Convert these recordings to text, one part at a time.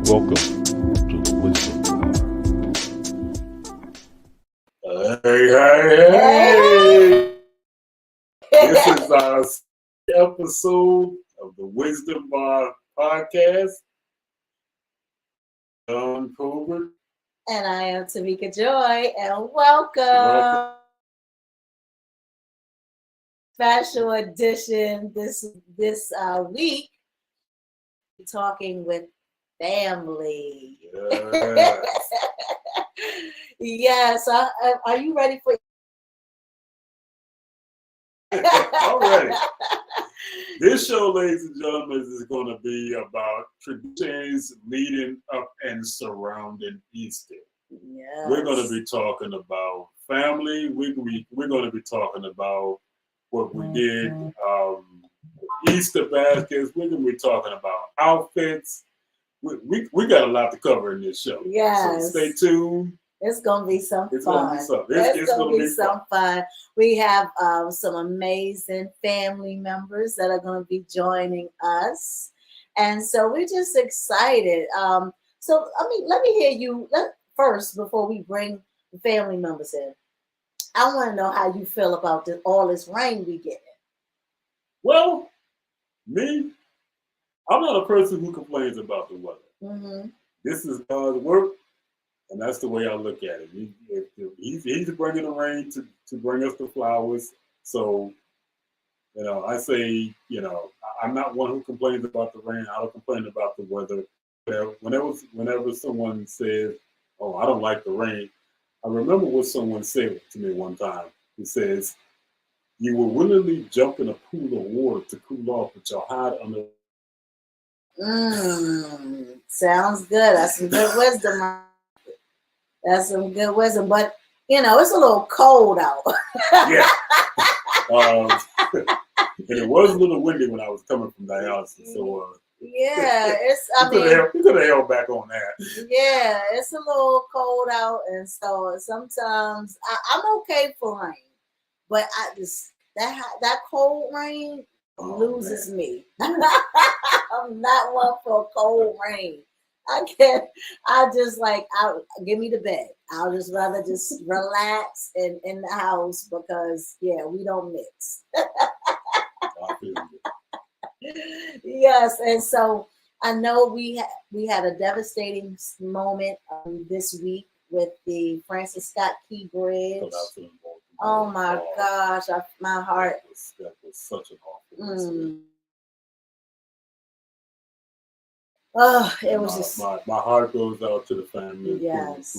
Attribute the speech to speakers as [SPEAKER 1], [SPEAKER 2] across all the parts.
[SPEAKER 1] Welcome to the Wisdom Bar.
[SPEAKER 2] Hey. This is our episode of the Wisdom Bar podcast. John Colbert.
[SPEAKER 3] And I am Tamika Joy, and welcome. Special edition this week, talking with family.
[SPEAKER 2] Yes.
[SPEAKER 3] Yes. Are you ready for?
[SPEAKER 2] All right. This show, ladies and gentlemen, is going to be about traditions leading up and surrounding Easter.
[SPEAKER 3] Yes.
[SPEAKER 2] We're going to be talking about family. We're going to be talking about what we did, Easter baskets. We're going to be talking about outfits. We got a lot to cover in this show.
[SPEAKER 3] Yes.
[SPEAKER 2] So stay tuned.
[SPEAKER 3] It's gonna be some
[SPEAKER 2] It's
[SPEAKER 3] fun.
[SPEAKER 2] Gonna be some.
[SPEAKER 3] It's gonna be some fun. We have some amazing family members that are gonna be joining us, and so we're just excited. So let me hear you first before we bring the family members in. I want to know how you feel about all this rain we getting.
[SPEAKER 2] Well, me, I'm not a person who complains about the weather.
[SPEAKER 3] Mm-hmm.
[SPEAKER 2] This is God's work. And that's the way I look at it. He's bringing the rain to bring us the flowers. So, I say, I'm not one who complains about the rain. I don't complain about the weather. Whenever someone says, "Oh, I don't like the rain," I remember what someone said to me one time. He says, "You will willingly jump in a pool of water to cool off, but you'll hide under."
[SPEAKER 3] Sounds good. That's some good wisdom. That's some good wisdom, but it's a little cold out.
[SPEAKER 2] Yeah. And it was a little windy when I was coming from dialysis, so
[SPEAKER 3] yeah,
[SPEAKER 2] you could have held back on that.
[SPEAKER 3] Yeah, it's a little cold out, and so sometimes I'm okay for rain, but I just that cold rain loses me. I'm not one for cold rain. I can't. Give me the bed. I'll just rather just relax in the house because we don't mix. Yes, and so I know we had a devastating moment this week with the Francis Scott Key Bridge. Oh my gosh, my heart.
[SPEAKER 2] That was such an awful incident.
[SPEAKER 3] Oh, it was just
[SPEAKER 2] my heart goes out to the family
[SPEAKER 3] yes.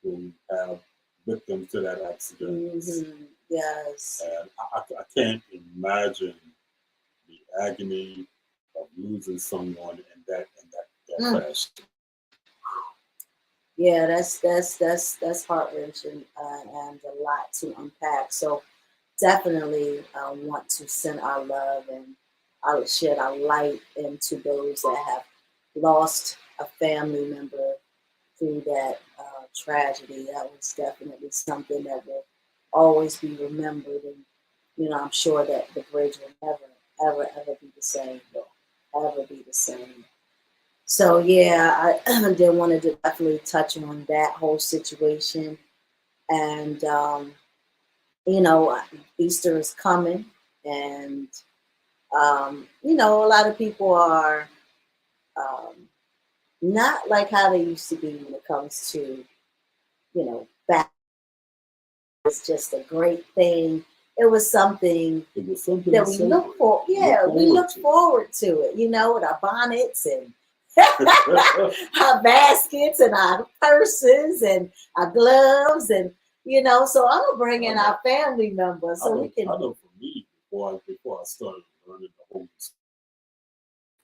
[SPEAKER 2] who have victims to that accident.
[SPEAKER 3] Mm-hmm. Yes.
[SPEAKER 2] And I can't imagine the agony of losing someone in that fashion.
[SPEAKER 3] Yeah, that's heart wrenching and a lot to unpack. So definitely want to send our love and shed our light into those that have lost a family member through that tragedy. That was definitely something that will always be remembered, and I'm sure that the bridge will never ever be the same. Will ever be the same. So I did want to definitely touch on that whole situation, and Easter is coming, and a lot of people are not like how they used to be when it comes to back. It's just a great thing. It was something that we look for. Yeah, we look forward to it. With our bonnets and our baskets and our purses and our gloves and So I'm gonna bring in our family members so we can.
[SPEAKER 2] I know for me before I started learning the whole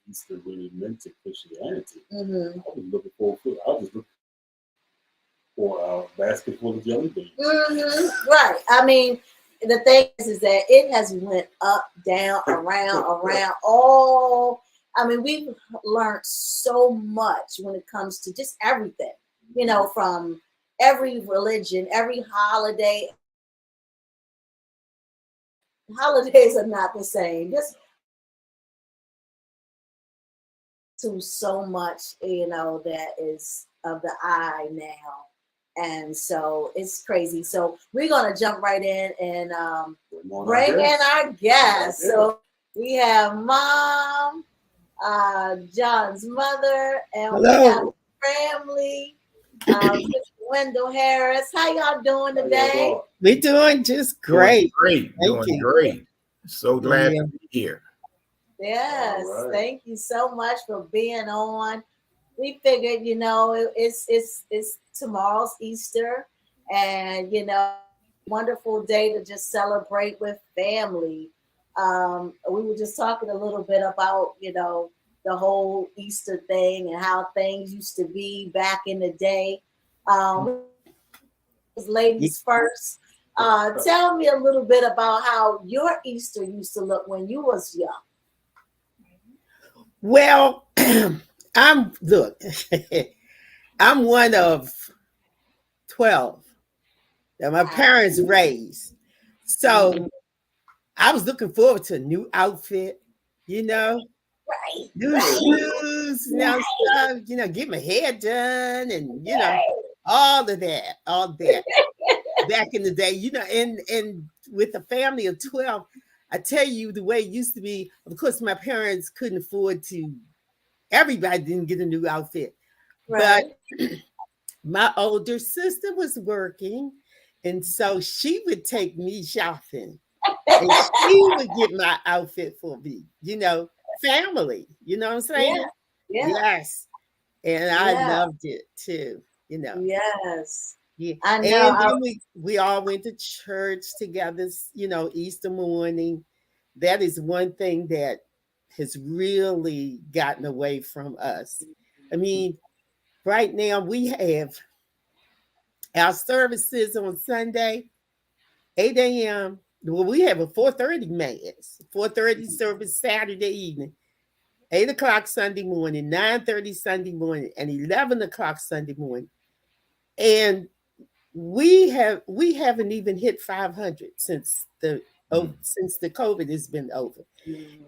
[SPEAKER 2] Easter really meant to Christianity.
[SPEAKER 3] Mm-hmm.
[SPEAKER 2] I was looking forward to it. I was looking for a basket full of jelly beans.
[SPEAKER 3] Mm-hmm. Right. I mean, the thing is that it has went up, down, around, all. I mean, we've learned so much when it comes to just everything, from every religion, every holiday. Holidays are not the same. Just to so much, that is of the eye now. And so it's crazy. So we're going to jump right in and bring in our guests. So we have Mom, John's mother, and
[SPEAKER 4] Hello.
[SPEAKER 3] we have family, Mr. Wendell Harris. How y'all doing today?
[SPEAKER 4] We're doing just great.
[SPEAKER 1] Great.
[SPEAKER 4] Thank
[SPEAKER 1] Doing
[SPEAKER 4] you.
[SPEAKER 1] great. So glad
[SPEAKER 4] Yeah.
[SPEAKER 1] to be here.
[SPEAKER 3] Yes,
[SPEAKER 2] All right.
[SPEAKER 3] thank you so much for being on. We figured, it's tomorrow's Easter, and wonderful day to just celebrate with family. We were just talking a little bit about, the whole Easter thing and how things used to be back in the day. Ladies first. Tell me a little bit about how your Easter used to look when you was young.
[SPEAKER 4] Well, I'm one of 12 that my parents raised. So I was looking forward to a new outfit,
[SPEAKER 3] Right.
[SPEAKER 4] new shoes, stuff, get my hair done and all of that. Back in the day, and with a family of 12, I tell you the way it used to be, of course, my parents couldn't afford to, everybody didn't get a new outfit.
[SPEAKER 3] Right.
[SPEAKER 4] But my older sister was working, and so she would take me shopping. And she would get my outfit for me, family, you know what I'm saying?
[SPEAKER 3] Yeah.
[SPEAKER 4] Yes. And I loved it too,
[SPEAKER 3] Yes.
[SPEAKER 4] Yeah.
[SPEAKER 3] I know.
[SPEAKER 4] And then we all went to church together, Easter morning. That is one thing that has really gotten away from us. I mean, right now we have our services on Sunday, 8 a.m. Well, we have a 4:30 mass, 4:30 service Saturday evening, 8 o'clock Sunday morning, 9:30 Sunday morning, and 11 o'clock Sunday morning. And we haven't even hit 500 since the COVID has been over.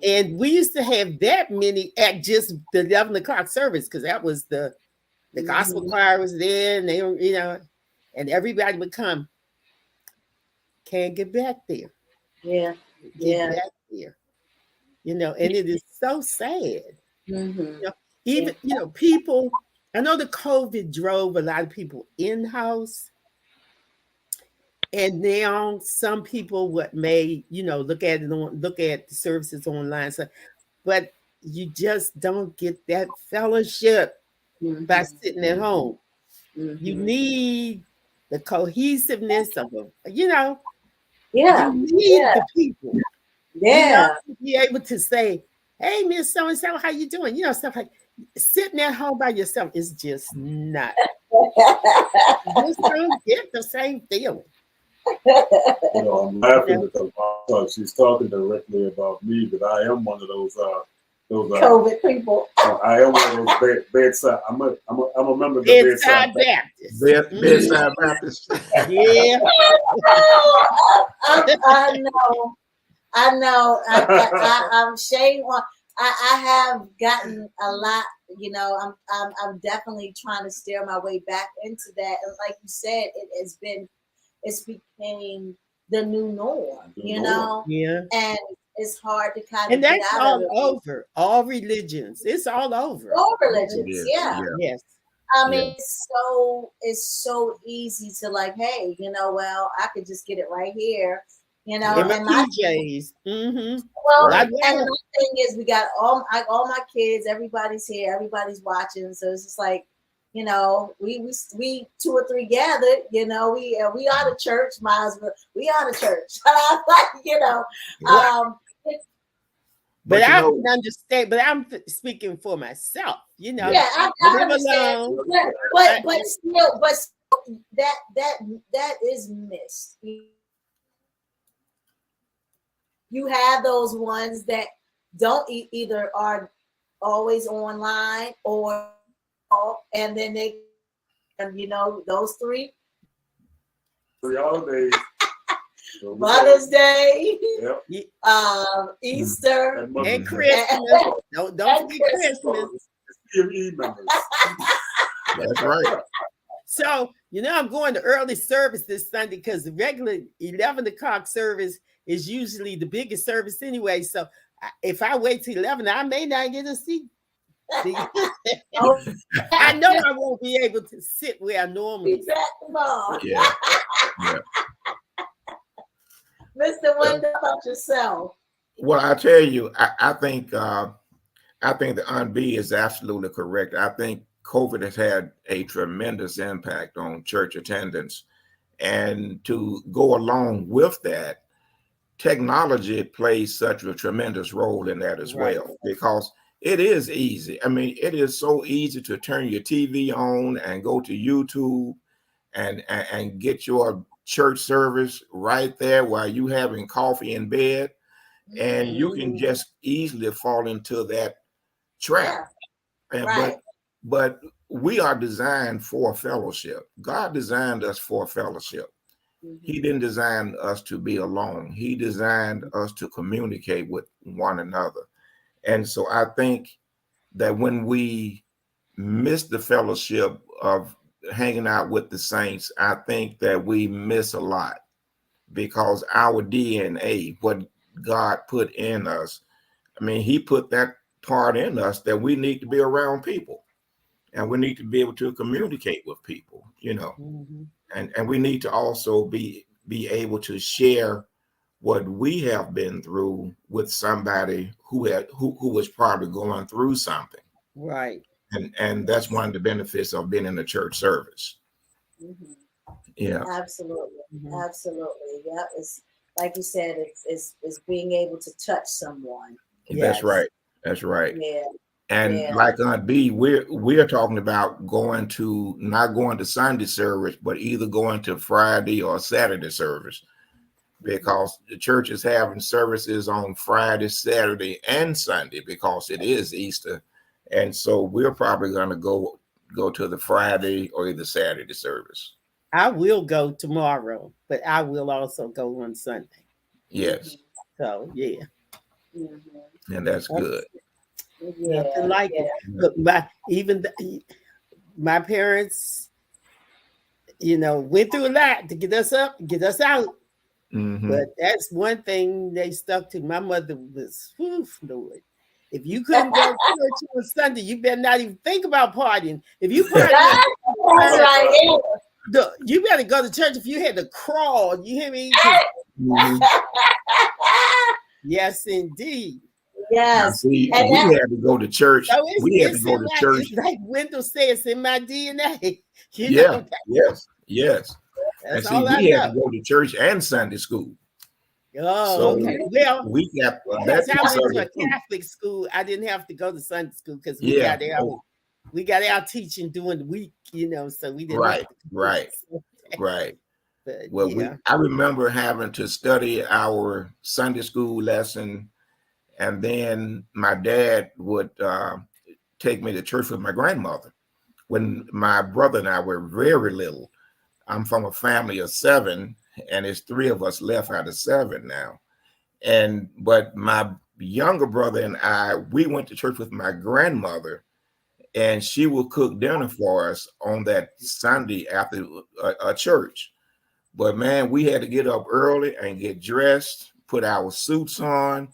[SPEAKER 4] And we used to have that many at just the 11 o'clock service, because that was the gospel choir was there, and they were, and everybody would come. Can't get back there.
[SPEAKER 3] Yeah.
[SPEAKER 4] Get back there. And it is so sad. Even, people, I know the COVID drove a lot of people in-house. And now some people may, look at the services online. So, but you just don't get that fellowship by sitting at home. You need the cohesiveness of them, you need the people.
[SPEAKER 3] Yeah.
[SPEAKER 4] To be able to say, hey, Miss So-and-so, how you doing? Stuff like sitting at home by yourself is just not. You just don't get the same feeling.
[SPEAKER 2] I'm laughing because she's talking directly about me, but I am one of those
[SPEAKER 3] COVID people.
[SPEAKER 2] I am one of those bedside. I'm a member of the
[SPEAKER 4] Bedside Baptist.
[SPEAKER 1] Bedside Baptist.
[SPEAKER 4] Yeah.
[SPEAKER 3] I know. I'm ashamed. I have gotten a lot. I'm definitely trying to steer my way back into that. And like you said, it's became the new norm.
[SPEAKER 4] Yeah.
[SPEAKER 3] And it's hard to kind of.
[SPEAKER 4] And that's
[SPEAKER 3] get out of
[SPEAKER 4] all over. All religions. It's all over.
[SPEAKER 3] All religions. Yeah.
[SPEAKER 4] Yes.
[SPEAKER 3] I mean, it's so easy to like, hey, well, I could just get it right here,
[SPEAKER 4] In my PJs.
[SPEAKER 3] Well, and the thing is, we got all my kids. Everybody's here. Everybody's watching. So it's just like, we 2 or 3 gathered. We are the church. Might as well. We are the church.
[SPEAKER 4] But I can understand. But I'm speaking for myself.
[SPEAKER 3] Yeah, I understand. But still, that is missed. You have those ones that don't either are always online and then they, those 3
[SPEAKER 2] holidays.
[SPEAKER 3] Mother's Day,
[SPEAKER 2] Yep.
[SPEAKER 3] Easter,
[SPEAKER 4] and Christmas. Don't forget Christmas.
[SPEAKER 2] CME members.
[SPEAKER 1] That's right.
[SPEAKER 4] So, I'm going to early service this Sunday because the regular 11 o'clock service is usually the biggest service anyway. So if I wait till 11, I may not get a seat.
[SPEAKER 3] Oh,
[SPEAKER 4] I know I won't be able to sit where I normally sit.
[SPEAKER 1] Yeah.
[SPEAKER 3] Mr. Wonder, about yourself.
[SPEAKER 1] Well, I tell you, I think the Aunt B is absolutely correct. I think COVID has had a tremendous impact on church attendance, and to go along with that, technology plays such a tremendous role in that as well, because it is easy. I mean, it is so easy to turn your TV on and go to YouTube and get your church service right there while you having coffee in bed, and you can just easily fall into that trap.
[SPEAKER 3] Yeah,
[SPEAKER 1] And,
[SPEAKER 3] right.
[SPEAKER 1] but we are designed for fellowship. God designed us for fellowship. He didn't design us to be alone. He designed us to communicate with one another. And so I think that when we miss the fellowship of hanging out with the saints, I think that we miss a lot, because our DNA, what God put in us, I mean, he put that part in us that we need to be around people, and we need to be able to communicate with people, and we need to also be able to share what we have been through with somebody who was probably going through something.
[SPEAKER 4] Right.
[SPEAKER 1] And that's one of the benefits of being in a church service. Yeah.
[SPEAKER 3] Absolutely. Absolutely. Yeah. It's like you said, it's being able to touch someone.
[SPEAKER 1] That's right. That's right.
[SPEAKER 3] Yeah.
[SPEAKER 1] And like Aunt B, we're talking about not going to Sunday service, but either going to Friday or Saturday service, because the church is having services on Friday, Saturday, and Sunday because it is Easter. And so we're probably going to go to the Friday or the Saturday service.
[SPEAKER 4] I will go tomorrow, but I will also go on Sunday.
[SPEAKER 1] Yes.
[SPEAKER 4] So, yeah.
[SPEAKER 1] And that's good.
[SPEAKER 3] Yeah.
[SPEAKER 4] Nothing like it. Look, my parents, went through a lot to get us up, get us out. But that's one thing they stuck to. My mother was, Lord. If you couldn't go to church on Sunday, you better not even think about partying. If you party,
[SPEAKER 3] that's right.
[SPEAKER 4] You better go to church if you had to crawl. You hear me? Yes, indeed.
[SPEAKER 3] Yes.
[SPEAKER 1] See, we had to go to church.
[SPEAKER 4] So
[SPEAKER 1] we had to go to church.
[SPEAKER 4] It's like Wendell says, in my DNA.
[SPEAKER 1] Yes.
[SPEAKER 4] That's
[SPEAKER 1] and
[SPEAKER 4] all
[SPEAKER 1] see,
[SPEAKER 4] I
[SPEAKER 1] we
[SPEAKER 4] know.
[SPEAKER 1] had to go to church and Sunday school.
[SPEAKER 4] Oh,
[SPEAKER 1] so
[SPEAKER 4] okay. Well,
[SPEAKER 1] we got
[SPEAKER 4] because I went to a Catholic school, I didn't have to go to Sunday school because we got our teaching during the week, so we didn't have to
[SPEAKER 1] right.
[SPEAKER 4] But,
[SPEAKER 1] well, I remember having to study our Sunday school lesson, and then my dad would take me to church with my grandmother when my brother and I were very little. I'm from a family of 7, and it's 3 of us left out of 7 now. But my younger brother and I, we went to church with my grandmother, and she would cook dinner for us on that Sunday after a church. But man, we had to get up early and get dressed, put our suits on,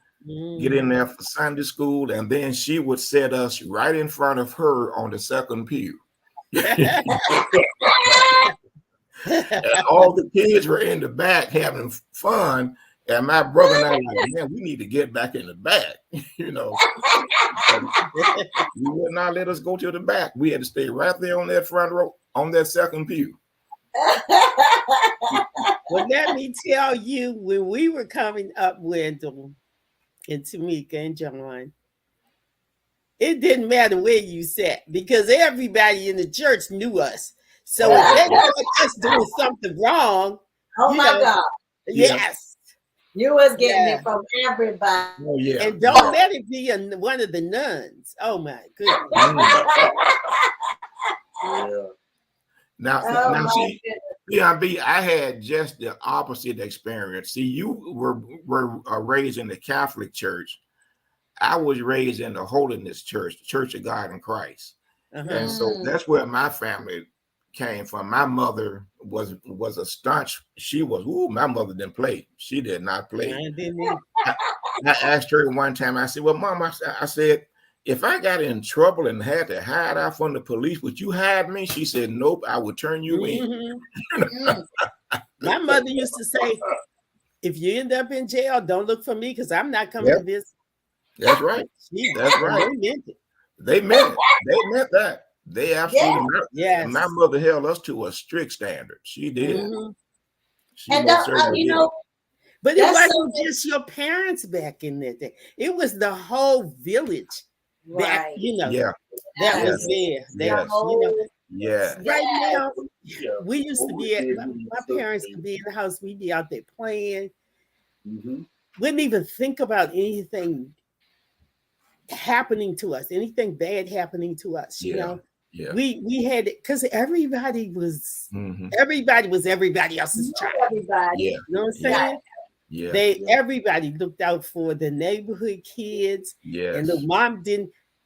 [SPEAKER 1] get in there for Sunday school, and then she would set us right in front of her on the second pew. And all the kids were in the back having fun, and my brother and I were like, man, we need to get back in the back. You would not let us go to the back. We had to stay right there on that front row, on that second pew.
[SPEAKER 4] Well, let me tell you, when we were coming up, Wendell and Tamika and John, it didn't matter where you sat because everybody in the church knew us. So if they were us doing something wrong,
[SPEAKER 3] God.
[SPEAKER 4] Yes.
[SPEAKER 3] You was getting it from everybody.
[SPEAKER 1] Oh, yeah.
[SPEAKER 4] And don't let it be one of the nuns. Oh my goodness.
[SPEAKER 1] Now see, BRB, I had just the opposite experience. See, you were raised in the Catholic Church. I was raised in the Holiness Church, the Church of God in Christ.
[SPEAKER 4] Uh-huh.
[SPEAKER 1] And so that's where my family came from. My mother was a staunch. My mother didn't play. She did not play.
[SPEAKER 4] And then
[SPEAKER 1] I asked her one time, I said, well, Mom, I said, if I got in trouble and had to hide out from the police, would you hide me? She said, nope, I would turn you in.
[SPEAKER 4] My mother used to say, if you end up in jail, don't look for me because I'm not coming to visit.
[SPEAKER 1] That's right. That's right.
[SPEAKER 4] They meant it.
[SPEAKER 1] They meant it. They meant that. They absolutely meant it.
[SPEAKER 4] Yes.
[SPEAKER 1] My mother held us to a strict standard. She did. She
[SPEAKER 3] And
[SPEAKER 1] most certainly
[SPEAKER 3] you
[SPEAKER 1] did.
[SPEAKER 3] know,
[SPEAKER 4] But it
[SPEAKER 3] that's
[SPEAKER 4] wasn't just your parents back in that day. It was the whole village that,
[SPEAKER 3] right.
[SPEAKER 4] you know,
[SPEAKER 1] Yeah.
[SPEAKER 4] that
[SPEAKER 1] Yes.
[SPEAKER 4] was there. That,
[SPEAKER 1] Yes.
[SPEAKER 4] you know,
[SPEAKER 1] Yeah.
[SPEAKER 4] right now,
[SPEAKER 2] Yeah.
[SPEAKER 4] we used to
[SPEAKER 2] What
[SPEAKER 4] be
[SPEAKER 2] we
[SPEAKER 4] at,
[SPEAKER 2] did,
[SPEAKER 4] my
[SPEAKER 2] we used
[SPEAKER 4] parents
[SPEAKER 2] to-
[SPEAKER 4] could be in the house, we'd be out there playing.
[SPEAKER 2] Mm-hmm.
[SPEAKER 4] Wouldn't even think about anything happening to us, anything bad happening to us, you know.
[SPEAKER 1] Yeah.
[SPEAKER 4] We had it because everybody was
[SPEAKER 1] Mhm.
[SPEAKER 4] everybody else's child.
[SPEAKER 3] Everybody.
[SPEAKER 1] Yeah.
[SPEAKER 4] You know what I'm
[SPEAKER 1] Yeah.
[SPEAKER 4] saying?
[SPEAKER 1] Yeah.
[SPEAKER 4] Everybody looked out for the neighborhood kids.
[SPEAKER 1] Yes.
[SPEAKER 4] And the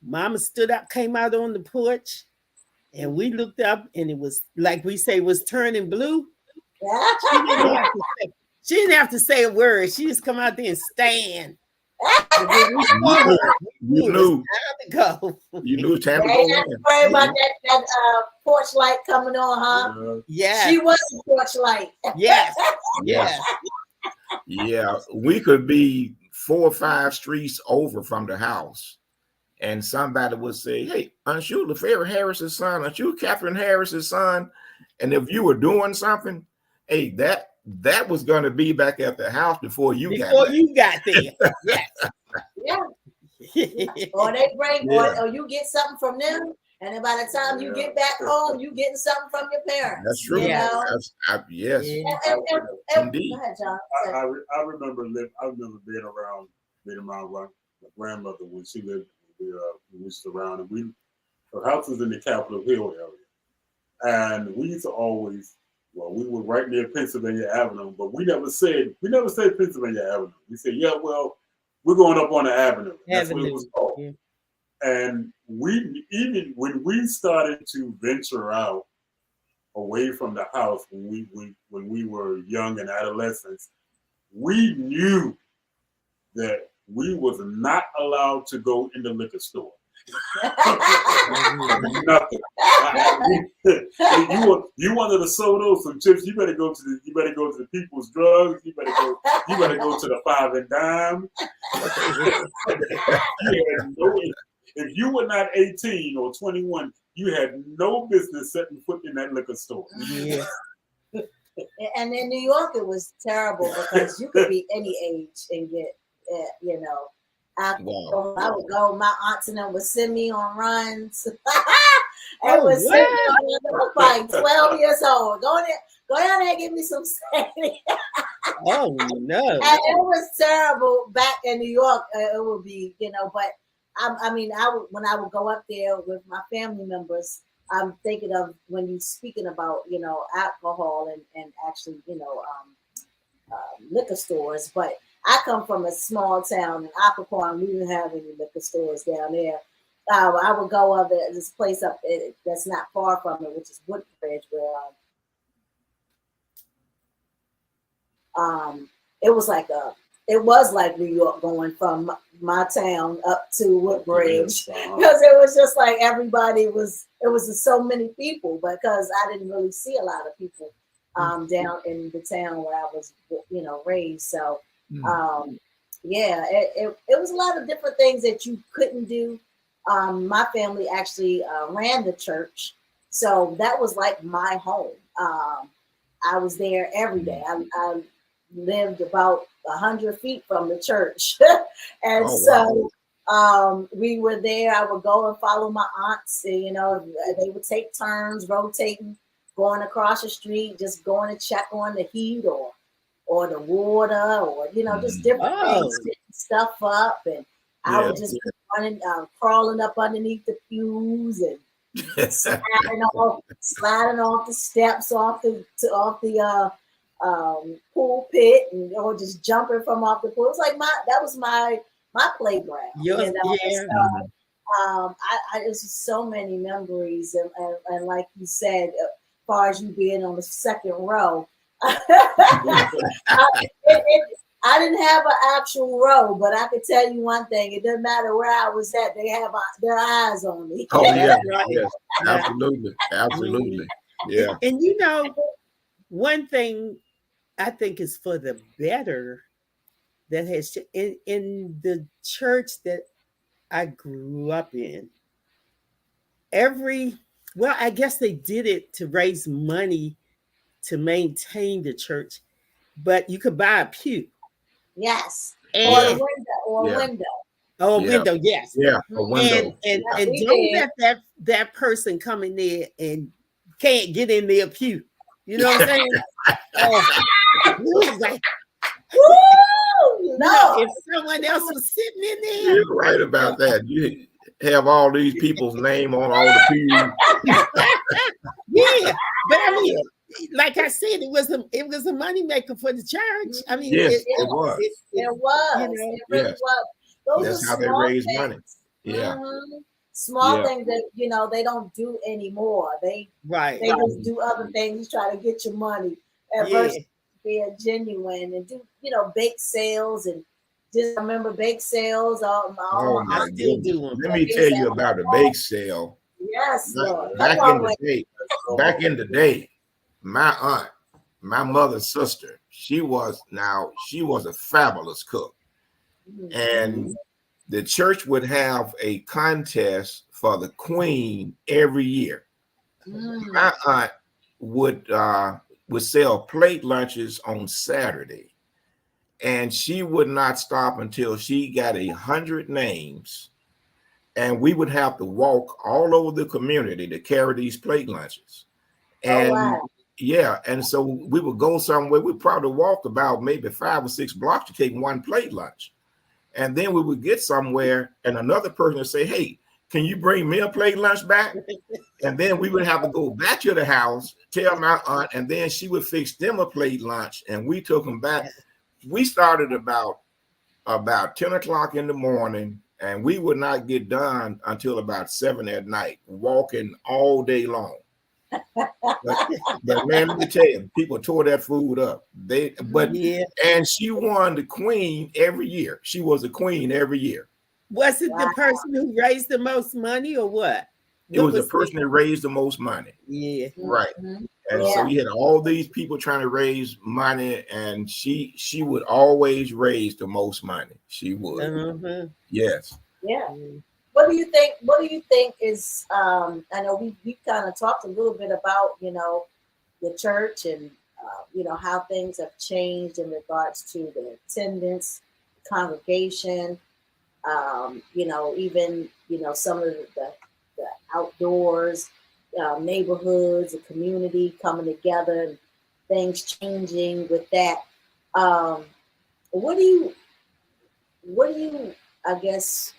[SPEAKER 4] mama stood up, came out on the porch, and we looked up, and it was like we say was turning blue. She didn't have to say a word. She just come out there and stand. And when we saw her,
[SPEAKER 1] You knew.
[SPEAKER 4] time to go.
[SPEAKER 1] You knew time to
[SPEAKER 3] They
[SPEAKER 1] go
[SPEAKER 3] ain't have to worry about that porch light coming on, huh?
[SPEAKER 4] Yeah.
[SPEAKER 3] She was the porch light.
[SPEAKER 4] Yes.
[SPEAKER 1] Yes. Yeah. We could be 4 or 5 streets over from the house, and somebody would say, hey, aren't you LaFera Harris's son? Aren't you Catherine Harris's son? And if you were doing something, hey, that was going to be back at the house before you got there.
[SPEAKER 4] Yes.
[SPEAKER 3] Yeah. Or they bring, or you get something from them, and then by the time you get back home, you getting something from your parents.
[SPEAKER 1] That's true.
[SPEAKER 3] You know?
[SPEAKER 1] Yes.
[SPEAKER 3] Indeed. Go ahead, John.
[SPEAKER 2] I remember being around my grandmother when she lived. We used to around, and her house was in the Capitol Hill area, and we used to always. Well, we were right near Pennsylvania Avenue, but we never said Pennsylvania Avenue. We said, yeah, well, we're going up on the avenue. That's what it was called. Yeah. And even when we started to venture out away from the house when we were young and adolescents, we knew that we was not allowed to go in the liquor store. Nothing. You wanted to soda, some chips. You better go to the People's Drugs. You better go to the 5 and Dime. If you were not 18 or 21, you had no business setting foot in that liquor store.
[SPEAKER 4] Yeah.
[SPEAKER 3] And in New York, it was terrible because you could be any age and get, alcohol. I would go. My aunts and them would send me on runs. Send me on like 12 years old. Go down there and give me some sandy.
[SPEAKER 4] Oh no!
[SPEAKER 3] And it was terrible back in New York. It would be, but when I would go up there with my family members, I'm thinking of when you're speaking about, alcohol and actually, liquor stores. But I come from a small town in Occoquan. We didn't have any liquor stores down there. I would go over this place up that's not far from it, which is Woodbridge, where it was like New York going from my town up to Woodbridge, because it was just like it was just so many people, because I didn't really see a lot of people down in the town where I was, raised. So it was a lot of different things that you couldn't do. My family actually ran the church, so that was like my home. I was there every day. I lived about 100 feet from the church. We were there. I would go and follow my aunts. They would take turns rotating, going across the street, just going to check on the heat or the water, or just different things, setting stuff up. And I would just be running, crawling up underneath the pews and sliding off the steps, off the pulpit, or just jumping from off the pool. It's like that was my my playground.
[SPEAKER 4] Yours, yeah.
[SPEAKER 3] So, there's just so many memories, and like you said, as far as you being on the second row, I didn't have an actual row, but I could tell you one thing: it doesn't matter where I was at; they have their eyes on me.
[SPEAKER 1] Oh yeah,
[SPEAKER 4] Right.
[SPEAKER 1] yes, absolutely, absolutely, yeah.
[SPEAKER 4] And you know, one thing I think is for the better that has in the church that I grew up in. Well, I guess they did it to raise money to maintain the church, but you could buy a pew.
[SPEAKER 3] Yes, or
[SPEAKER 4] And
[SPEAKER 3] a window, or
[SPEAKER 1] Yeah.
[SPEAKER 3] a window.
[SPEAKER 4] oh, a
[SPEAKER 1] Yeah.
[SPEAKER 4] window, yes.
[SPEAKER 1] Yeah, a window.
[SPEAKER 4] And
[SPEAKER 3] Yeah, we
[SPEAKER 4] don't
[SPEAKER 3] did.
[SPEAKER 4] let that person come in there and can't get in their pew. You know what I'm saying? It was like,
[SPEAKER 3] Woo!
[SPEAKER 4] you know, if someone else was sitting in there,
[SPEAKER 1] You're right about that. You have all these people's name on all the pews.
[SPEAKER 4] yeah. But I mean, like I said, it was a moneymaker for the church. I mean,
[SPEAKER 1] Yes, it was.
[SPEAKER 3] It was.
[SPEAKER 4] You know,
[SPEAKER 3] It really
[SPEAKER 1] Yes.
[SPEAKER 3] was. Those
[SPEAKER 1] That's
[SPEAKER 3] are
[SPEAKER 1] how they
[SPEAKER 3] small
[SPEAKER 1] raise
[SPEAKER 3] things.
[SPEAKER 1] money. Yeah.
[SPEAKER 3] Mhm. Small
[SPEAKER 1] Yeah.
[SPEAKER 3] things that they don't do anymore. They
[SPEAKER 4] right.
[SPEAKER 3] just do other things to try to get your money. And
[SPEAKER 4] Yeah.
[SPEAKER 3] versus being genuine and do bake sales and just remember bake sales.
[SPEAKER 1] Oh
[SPEAKER 4] I
[SPEAKER 1] my
[SPEAKER 4] still
[SPEAKER 1] goodness.
[SPEAKER 4] do them.
[SPEAKER 1] Let me tell you about the bake sale.
[SPEAKER 3] Yes, Lord.
[SPEAKER 1] Back
[SPEAKER 3] Come
[SPEAKER 1] in
[SPEAKER 3] on
[SPEAKER 1] the
[SPEAKER 3] with
[SPEAKER 1] day, my aunt, my mother's sister, she was a fabulous cook.
[SPEAKER 3] it.
[SPEAKER 1] And the church would have a contest for the queen every year.
[SPEAKER 3] Mm.
[SPEAKER 1] My aunt would sell plate lunches on Saturday, and she would not stop until she got 100 names, and we would have to walk all over the community to carry these plate lunches. And
[SPEAKER 3] wow.
[SPEAKER 1] yeah, and so we would go somewhere. We'd probably walk about maybe 5 or 6 blocks to take one plate lunch. And then we would get somewhere and another person would say, hey, can you bring me a plate lunch back? And then we would have to go back to the house, tell my aunt, and then she would fix them a plate lunch, and we took them back. We started about 10 o'clock in the morning, and we would not get done until about 7 at night, walking all day long. But man, let me tell you, people tore that food up. And she won the queen every year. She was a queen every year.
[SPEAKER 4] Was it the person who raised the most money or what?
[SPEAKER 1] It was the person that raised the most money.
[SPEAKER 4] Yeah.
[SPEAKER 1] Right.
[SPEAKER 3] Mm-hmm.
[SPEAKER 1] And so you had all these people trying to raise money, and she would always raise the most money. She would.
[SPEAKER 4] Uh-huh.
[SPEAKER 1] Yes.
[SPEAKER 3] Yeah. What do you think? What do you think is? I know we kind of talked a little bit about the church and how things have changed in regards to the attendance, congregation. Even some of the outdoors, neighborhoods, the community coming together, and things changing with that. What do you? I guess.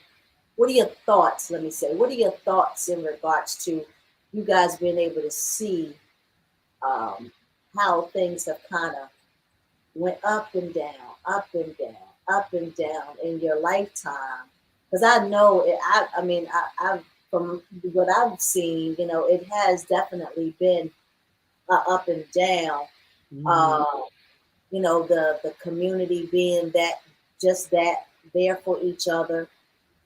[SPEAKER 3] What are your thoughts? Let me say. What are your thoughts in regards to you guys being able to see how things have kind of went up and down, up and down, up and down in your lifetime? Because I know it. I from what I've seen, it has definitely been up and down.
[SPEAKER 4] Mm-hmm.
[SPEAKER 3] The community being that there for each other,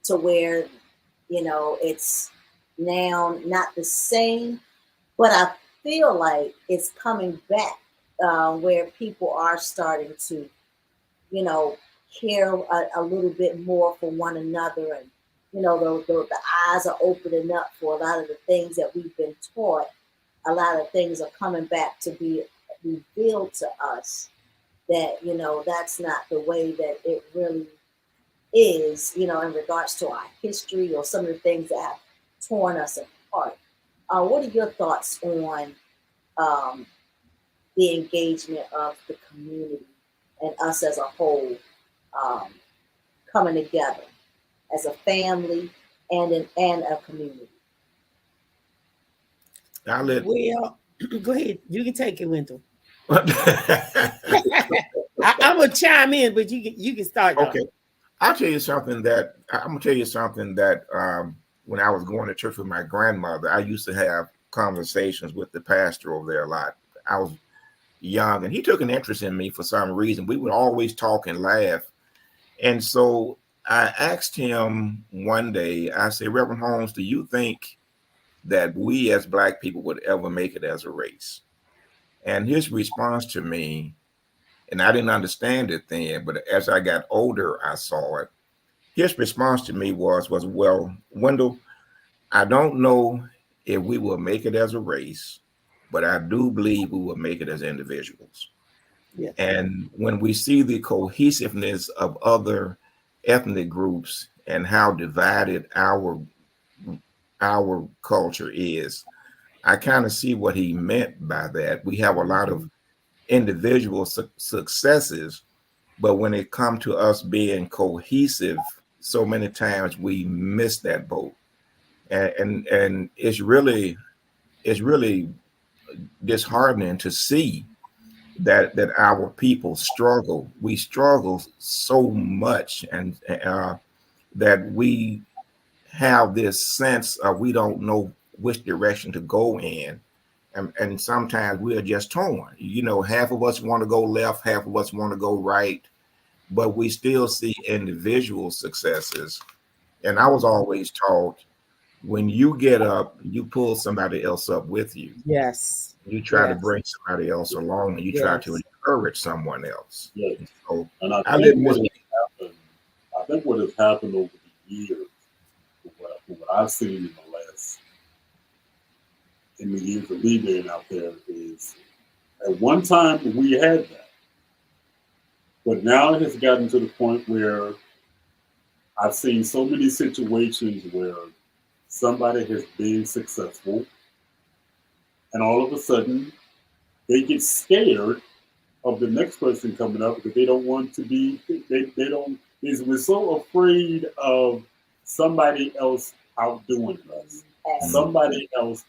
[SPEAKER 3] to where it's now not the same, but I feel like it's coming back, where people are starting to care a little bit more for one another, and the eyes are opening up for a lot of the things that we've been taught. A lot of things are coming back to be revealed to us that that's not the way that it really is, in regards to our history or some of the things that have torn us apart. What are your thoughts on the engagement of the community and us as a whole, coming together as a family and a community?
[SPEAKER 4] Well, go ahead. You can take it, Wendell. I'm gonna chime in, but you can start.
[SPEAKER 1] Okay. I'll tell you something that I'm gonna tell you something that when I was going to church with my grandmother, I used to have conversations with the pastor over there a lot. I was young, and he took an interest in me for some reason. We would always talk and laugh, and so I asked him one day. I said, Reverend Holmes, do you think that we as Black people would ever make it as a race? And his response to me, and I didn't understand it then, but as I got older, I saw it. His response to me was, well, Wendell, I don't know if we will make it as a race, but I do believe we will make it as individuals.
[SPEAKER 4] Yeah.
[SPEAKER 1] And when we see the cohesiveness of other ethnic groups and how divided our culture is, I kind of see what he meant by that. We have a lot of individual successes, but when it comes to us being cohesive, so many times we miss that boat, and it's really disheartening to see that our people struggle. We struggle so much, and that we have this sense of we don't know which direction to go in. And sometimes we are just torn. You know, half of us want to go left, half of us want to go right, but we still see individual successes. And I was always taught, when you get up, you pull somebody else up with you.
[SPEAKER 4] Yes.
[SPEAKER 1] You try to
[SPEAKER 4] Yes.
[SPEAKER 1] bring somebody else along, and you try to
[SPEAKER 4] Yes.
[SPEAKER 1] encourage someone else.
[SPEAKER 2] Yes.
[SPEAKER 1] So
[SPEAKER 2] And I
[SPEAKER 1] I
[SPEAKER 2] think
[SPEAKER 1] live
[SPEAKER 2] what
[SPEAKER 1] this.
[SPEAKER 2] has happened over the years, from what I've seen in the years of me being out there, is at one time we had that, but now it has gotten to the point where I've seen so many situations where somebody has been successful, and all of a sudden they get scared of the next person coming up because they don't want to be. They don't. We're so afraid of somebody else outdoing us, somebody else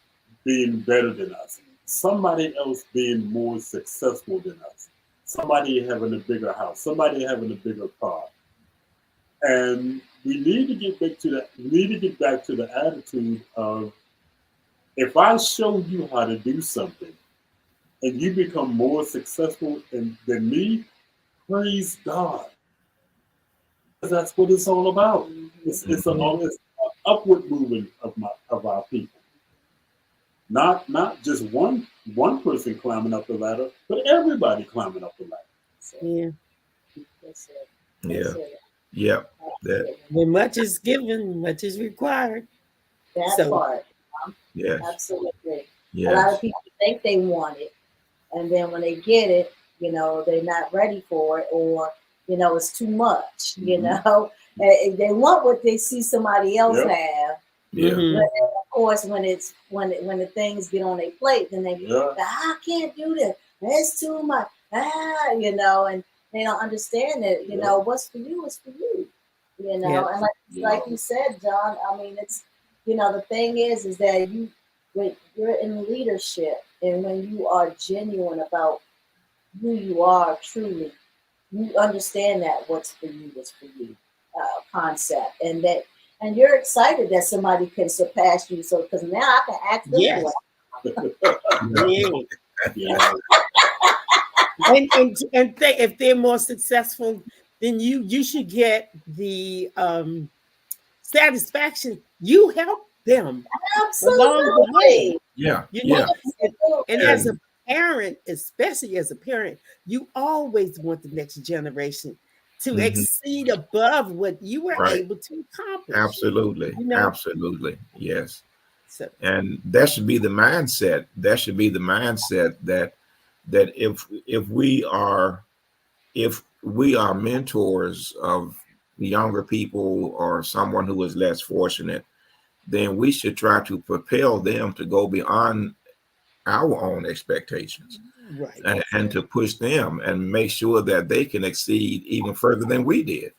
[SPEAKER 2] being better than us, somebody else being more successful than us, somebody having a bigger house, somebody having a bigger car. And we need to get back to that. We need to get back to the attitude of, if I show you how to do something and you become more successful than me, praise God. Because that's what it's all about. It's an upward movement of our people. Not just one person climbing up the ladder, but everybody climbing up the ladder. So,
[SPEAKER 4] Yeah.
[SPEAKER 3] That's it.
[SPEAKER 1] Yeah.
[SPEAKER 3] That's it.
[SPEAKER 1] Yeah. That.
[SPEAKER 4] When much is given, much is required.
[SPEAKER 3] That
[SPEAKER 4] So-
[SPEAKER 3] part.
[SPEAKER 1] Yes.
[SPEAKER 3] Absolutely.
[SPEAKER 1] Yes.
[SPEAKER 3] A lot of people think they want it, and then when they get it, you know, they're not ready for it, or you know, it's too much. You know, and they want what they see somebody else
[SPEAKER 2] Yep.
[SPEAKER 3] have.
[SPEAKER 1] Yeah.
[SPEAKER 4] Mhm.
[SPEAKER 3] But then, of course, when the things get on their plate, then they I can't do this. It's too much. You know, and they don't understand that. You know, what's for you is for you. You know,
[SPEAKER 4] Yeah.
[SPEAKER 3] and like you said, John. I mean, it's, you know, the thing is that when you're in leadership and when you are genuine about who you are truly, you understand that what's for you is for you concept, and you're excited that somebody can surpass you. So because now I can ask them
[SPEAKER 4] Yes.
[SPEAKER 3] for
[SPEAKER 4] And if they're more successful than you should get the satisfaction you help them along the way.
[SPEAKER 3] Absolutely.
[SPEAKER 1] Yeah.
[SPEAKER 4] You
[SPEAKER 1] Yeah.
[SPEAKER 4] know, and as a parent, especially as a parent, you always want the next generation to
[SPEAKER 1] Mhm.
[SPEAKER 4] exceed above what you were
[SPEAKER 1] Right.
[SPEAKER 4] able to accomplish.
[SPEAKER 1] Absolutely.
[SPEAKER 4] You know?
[SPEAKER 1] Absolutely. Yes.
[SPEAKER 4] So
[SPEAKER 1] And that should be the mindset. That should be the mindset that if we are mentors of younger people or someone who is less fortunate, then we should try to propel them to go beyond our own expectations,
[SPEAKER 4] right.
[SPEAKER 1] and to push them and make sure that they can exceed even further than we did.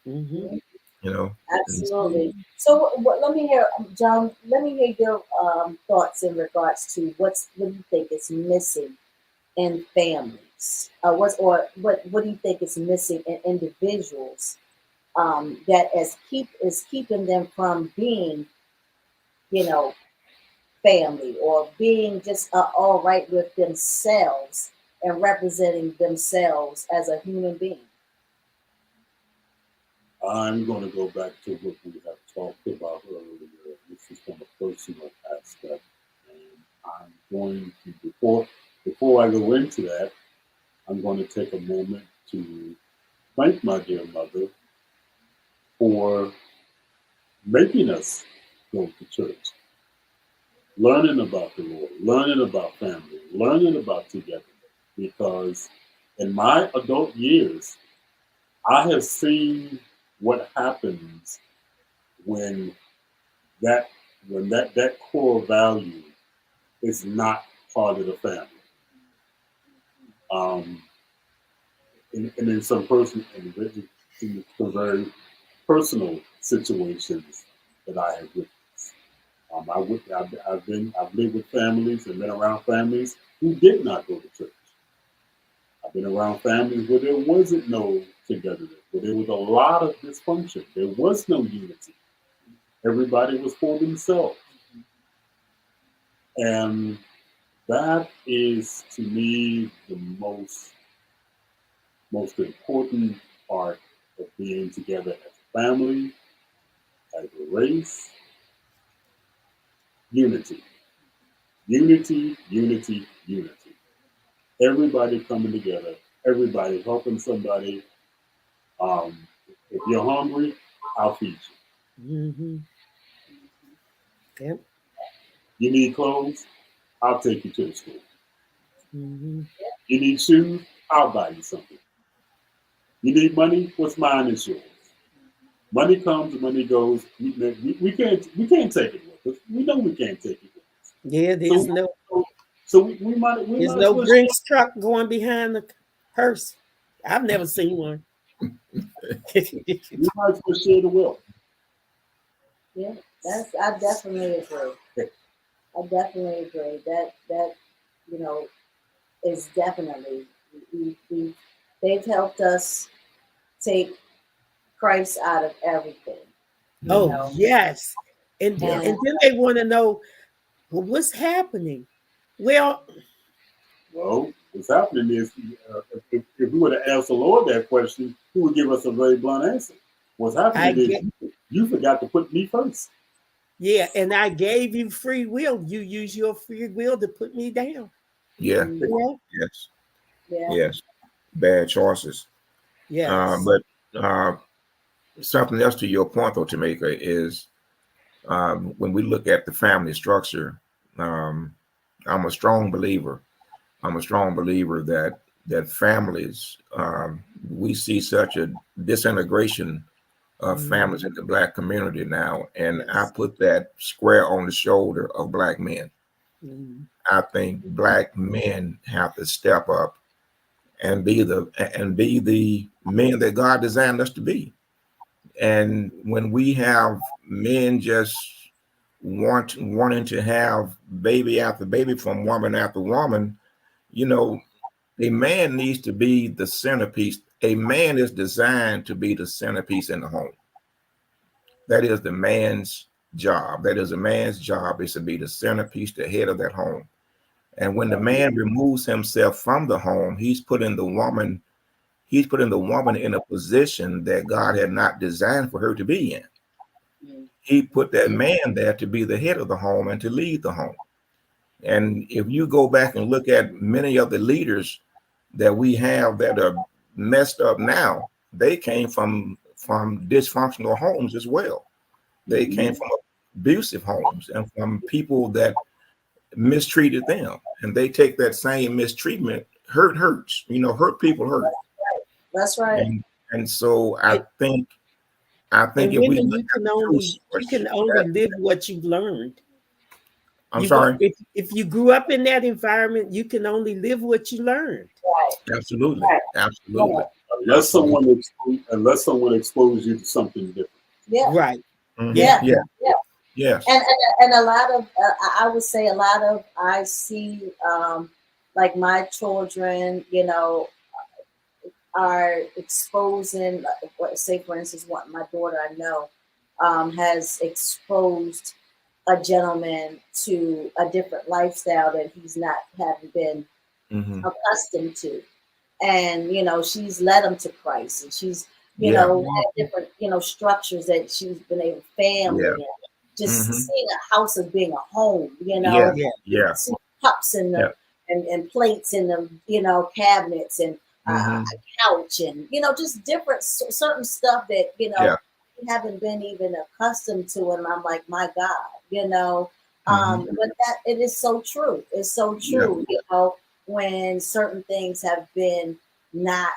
[SPEAKER 4] Mhm.
[SPEAKER 1] You know.
[SPEAKER 3] Absolutely. So let me hear, John. Let me hear your thoughts in regards to what do you think is missing in families? What do you think is missing in individuals that is keeping them from being, you know, family or being just all right with themselves and representing themselves as a human being?
[SPEAKER 2] I'm going to go back to what we have talked about earlier. This is from a personal aspect, and I'm going to before I go into that, I'm going to take a moment to thank my dear mother for making us go to church, learning about the Lord, learning about family, learning about togetherness. Because in my adult years, I have seen what happens when that core value is not part of the family. Um, and in some in some very personal situations that I have witnessed. I've lived with families and been around families who did not go to church. I've been around families where there wasn't no togetherness, where there was a lot of dysfunction. There was no unity. Everybody was for themselves. And that is to me the most important part of being together as a family, as a race. Unity. Unity, unity, unity. Everybody coming together, everybody helping somebody. If you're hungry, I'll feed you.
[SPEAKER 4] Mm-hmm. Yep.
[SPEAKER 2] You need clothes, I'll take you to the store.
[SPEAKER 4] Mm-hmm.
[SPEAKER 2] You need shoes, I'll buy you something. You need money, what's mine is yours. Money comes, money goes. We can't take it with us. We know we can't take it with us.
[SPEAKER 4] Yeah,
[SPEAKER 2] So we might
[SPEAKER 4] there's
[SPEAKER 2] as
[SPEAKER 4] no
[SPEAKER 2] well
[SPEAKER 4] Brinks truck going behind the hearse. I've never seen one.
[SPEAKER 2] we might as well share the wealth.
[SPEAKER 3] Yeah, I definitely agree. I definitely agree that you know is definitely they've helped us take Christ out of everything. You
[SPEAKER 4] Oh
[SPEAKER 3] know,
[SPEAKER 4] yes,
[SPEAKER 1] Yeah.
[SPEAKER 4] and then they want to know, well, what's happening. Well,
[SPEAKER 2] Well, what's happening is if we were to ask the Lord that question, He would give us a very blunt answer. What's
[SPEAKER 4] I
[SPEAKER 2] happening is
[SPEAKER 4] get
[SPEAKER 2] you forgot to put me first.
[SPEAKER 4] yeah, and I gave you free will. You use your free will to put me down.
[SPEAKER 1] Yeah.
[SPEAKER 3] Mhm.
[SPEAKER 4] Yeah.
[SPEAKER 1] Yes.
[SPEAKER 3] Yeah.
[SPEAKER 1] Yes. Bad choices.
[SPEAKER 4] Yes.
[SPEAKER 1] But something else to your point, though, Tamika, is when we look at the family structure, um, I'm a strong believer. I'm a strong believer that families, we see such a disintegration of families in the Black community now, and I
[SPEAKER 4] Yes.
[SPEAKER 1] put that square on the shoulder of Black men.
[SPEAKER 4] Mhm.
[SPEAKER 1] I think Black men have to step up and be the men that God designed us to be. And when we have men just wanting to have baby after baby from woman after woman, you know, a man needs to be the centerpiece. A man is designed to be the centerpiece in the home. That is the man's job. That is a man's job, is to be the centerpiece, the head of that home. And when the man removes himself from the home, he's putting the woman in a position that God had not designed for her to be in.
[SPEAKER 3] Mhm.
[SPEAKER 1] He put that man there to be the head of the home and to lead the home. And if you go back and look at many of the leaders that we have that are messed up now, they came from dysfunctional homes as well. They came from abusive homes and from people that mistreated them. And they take that same mistreatment. Hurts. Hurt people hurt.
[SPEAKER 3] That's right.
[SPEAKER 1] And so I
[SPEAKER 4] And,
[SPEAKER 1] think
[SPEAKER 4] and
[SPEAKER 1] if we
[SPEAKER 4] women,
[SPEAKER 1] look
[SPEAKER 4] you
[SPEAKER 1] at
[SPEAKER 4] can
[SPEAKER 1] the true
[SPEAKER 4] only live what you've learned.
[SPEAKER 1] I'm sorry.
[SPEAKER 4] If you grew up in that environment, you can only live what you learned.
[SPEAKER 3] Right.
[SPEAKER 1] Absolutely.
[SPEAKER 3] Right.
[SPEAKER 1] Absolutely.
[SPEAKER 2] Unless someone exposed you to something different.
[SPEAKER 3] Yeah.
[SPEAKER 4] Right.
[SPEAKER 1] Mhm.
[SPEAKER 4] Yeah.
[SPEAKER 3] Yeah. Yeah.
[SPEAKER 1] Yes.
[SPEAKER 3] And a lot of I would say a lot of I see like my children, are exposing, say for instance, what my daughter I know has exposed a gentleman to a different lifestyle that he's not having been
[SPEAKER 1] Hmm.
[SPEAKER 3] accustomed to. And, she's led him to Christ, and she's,
[SPEAKER 1] Yeah.
[SPEAKER 3] had different, structures that she's been able, family,
[SPEAKER 1] Yeah.
[SPEAKER 3] and just
[SPEAKER 1] Hmm.
[SPEAKER 3] seeing a house as being a home,
[SPEAKER 1] Yeah.
[SPEAKER 4] Yeah.
[SPEAKER 1] Yeah.
[SPEAKER 3] see cups in
[SPEAKER 1] Yeah.
[SPEAKER 3] the, and plates in the, cabinets, and
[SPEAKER 1] Hmm.
[SPEAKER 3] a couch, and, just different, certain stuff that,
[SPEAKER 1] Yeah.
[SPEAKER 3] we haven't been even accustomed to. And I'm like, my God,
[SPEAKER 1] Hmm.
[SPEAKER 3] but that it is so true. It's so
[SPEAKER 1] Yeah.
[SPEAKER 3] true, when certain things have been not,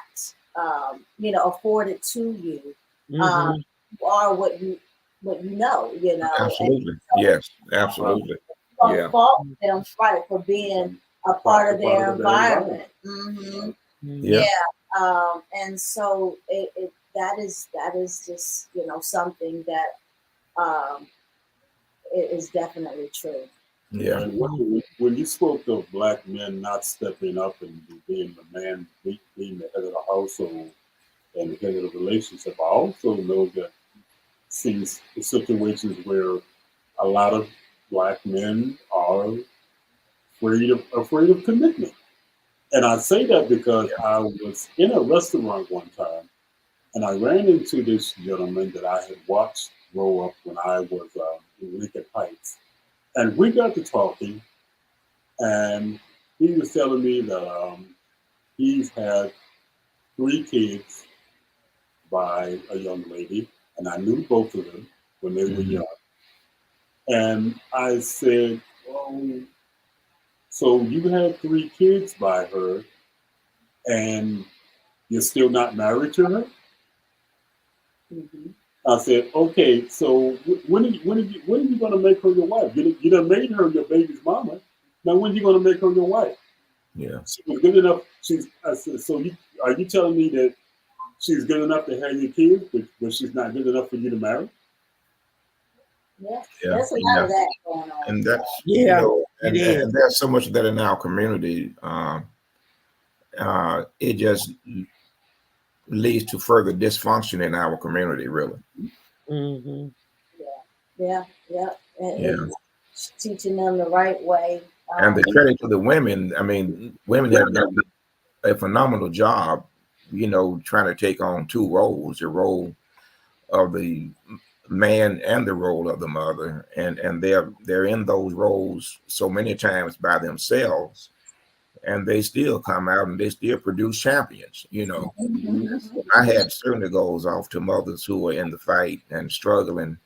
[SPEAKER 3] afforded to you,
[SPEAKER 4] Mhm.
[SPEAKER 3] you are what you know, and
[SPEAKER 1] Absolutely. Yes. Absolutely.
[SPEAKER 3] don't
[SPEAKER 1] Yeah.
[SPEAKER 3] fault them, right, for being a part of their environment.
[SPEAKER 1] Yeah.
[SPEAKER 3] Yeah, and so that is just something that um, is definitely true.
[SPEAKER 1] Yeah.
[SPEAKER 2] And when you spoke of black men not stepping up and being the man, being the head of the household and the head of the relationship, I also know that sees situations where a lot of black men are afraid of commitment. And I say that because I was in a restaurant one time and I ran into this gentleman that I had watched grow up when I was in Lincoln Heights. And we got to talking, and he was telling me that he's had 3 kids by a young lady, and I knew both of them when they were
[SPEAKER 1] Mhm.
[SPEAKER 2] young. And I said, "Oh, so you had 3 kids by her, and you're still not married to her?"
[SPEAKER 3] Hmm.
[SPEAKER 2] I said, "Okay, so when are you going to make her your wife? You done made her your baby's mama. Now when are you going to make her your wife?
[SPEAKER 1] Yeah.
[SPEAKER 2] She was good enough. I said, so are you telling me that she's good enough to have your kids, but she's not good enough for you to marry?"
[SPEAKER 3] Yeah,
[SPEAKER 1] Yeah.
[SPEAKER 3] there's a lot
[SPEAKER 1] Yeah.
[SPEAKER 3] of that going on.
[SPEAKER 1] And that's,
[SPEAKER 4] Yeah, it
[SPEAKER 1] and
[SPEAKER 4] is.
[SPEAKER 1] there's so much of that in our community. It just leads to further dysfunction in our community, really.
[SPEAKER 4] Mhm.
[SPEAKER 3] Yeah.
[SPEAKER 1] Yeah.
[SPEAKER 3] It's teaching them the right way.
[SPEAKER 1] And the credit to the women, I mean, women have done a phenomenal job, trying to take on two roles, the role of the man and the role of the mother. And they're in those roles so many times by themselves, and they still come out and they still produce champions. My hat certainly goes off to mothers who are in the fight and struggling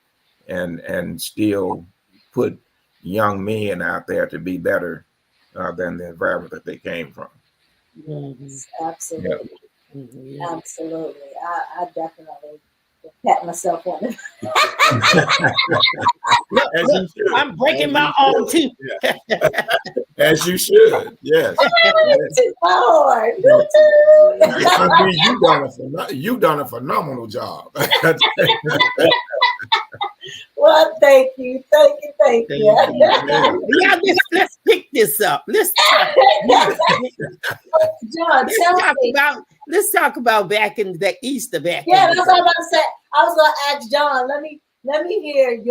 [SPEAKER 1] and still put young men out there to be better than the environment that they came from.
[SPEAKER 4] Mhm.
[SPEAKER 1] Yeah.
[SPEAKER 3] Absolutely.
[SPEAKER 4] Mhm. Yeah.
[SPEAKER 3] Absolutely. I definitely pat myself on the
[SPEAKER 4] Look,
[SPEAKER 1] As
[SPEAKER 4] look,
[SPEAKER 1] you should.
[SPEAKER 4] I'm breaking
[SPEAKER 1] As
[SPEAKER 4] my
[SPEAKER 1] you
[SPEAKER 4] arm too.
[SPEAKER 1] should. As you should. Yes.
[SPEAKER 3] to my heart.
[SPEAKER 1] You done a phenomenal job.
[SPEAKER 3] Well, thank you.
[SPEAKER 4] Thank
[SPEAKER 3] You.
[SPEAKER 1] Yeah.
[SPEAKER 4] Yeah, let's pick this up. Let's talk.
[SPEAKER 3] John, tell me.
[SPEAKER 4] Let's talk about back in the Easter back.
[SPEAKER 3] Yeah,
[SPEAKER 4] in
[SPEAKER 3] that's what I was about to say. I was gonna ask John. Let me hear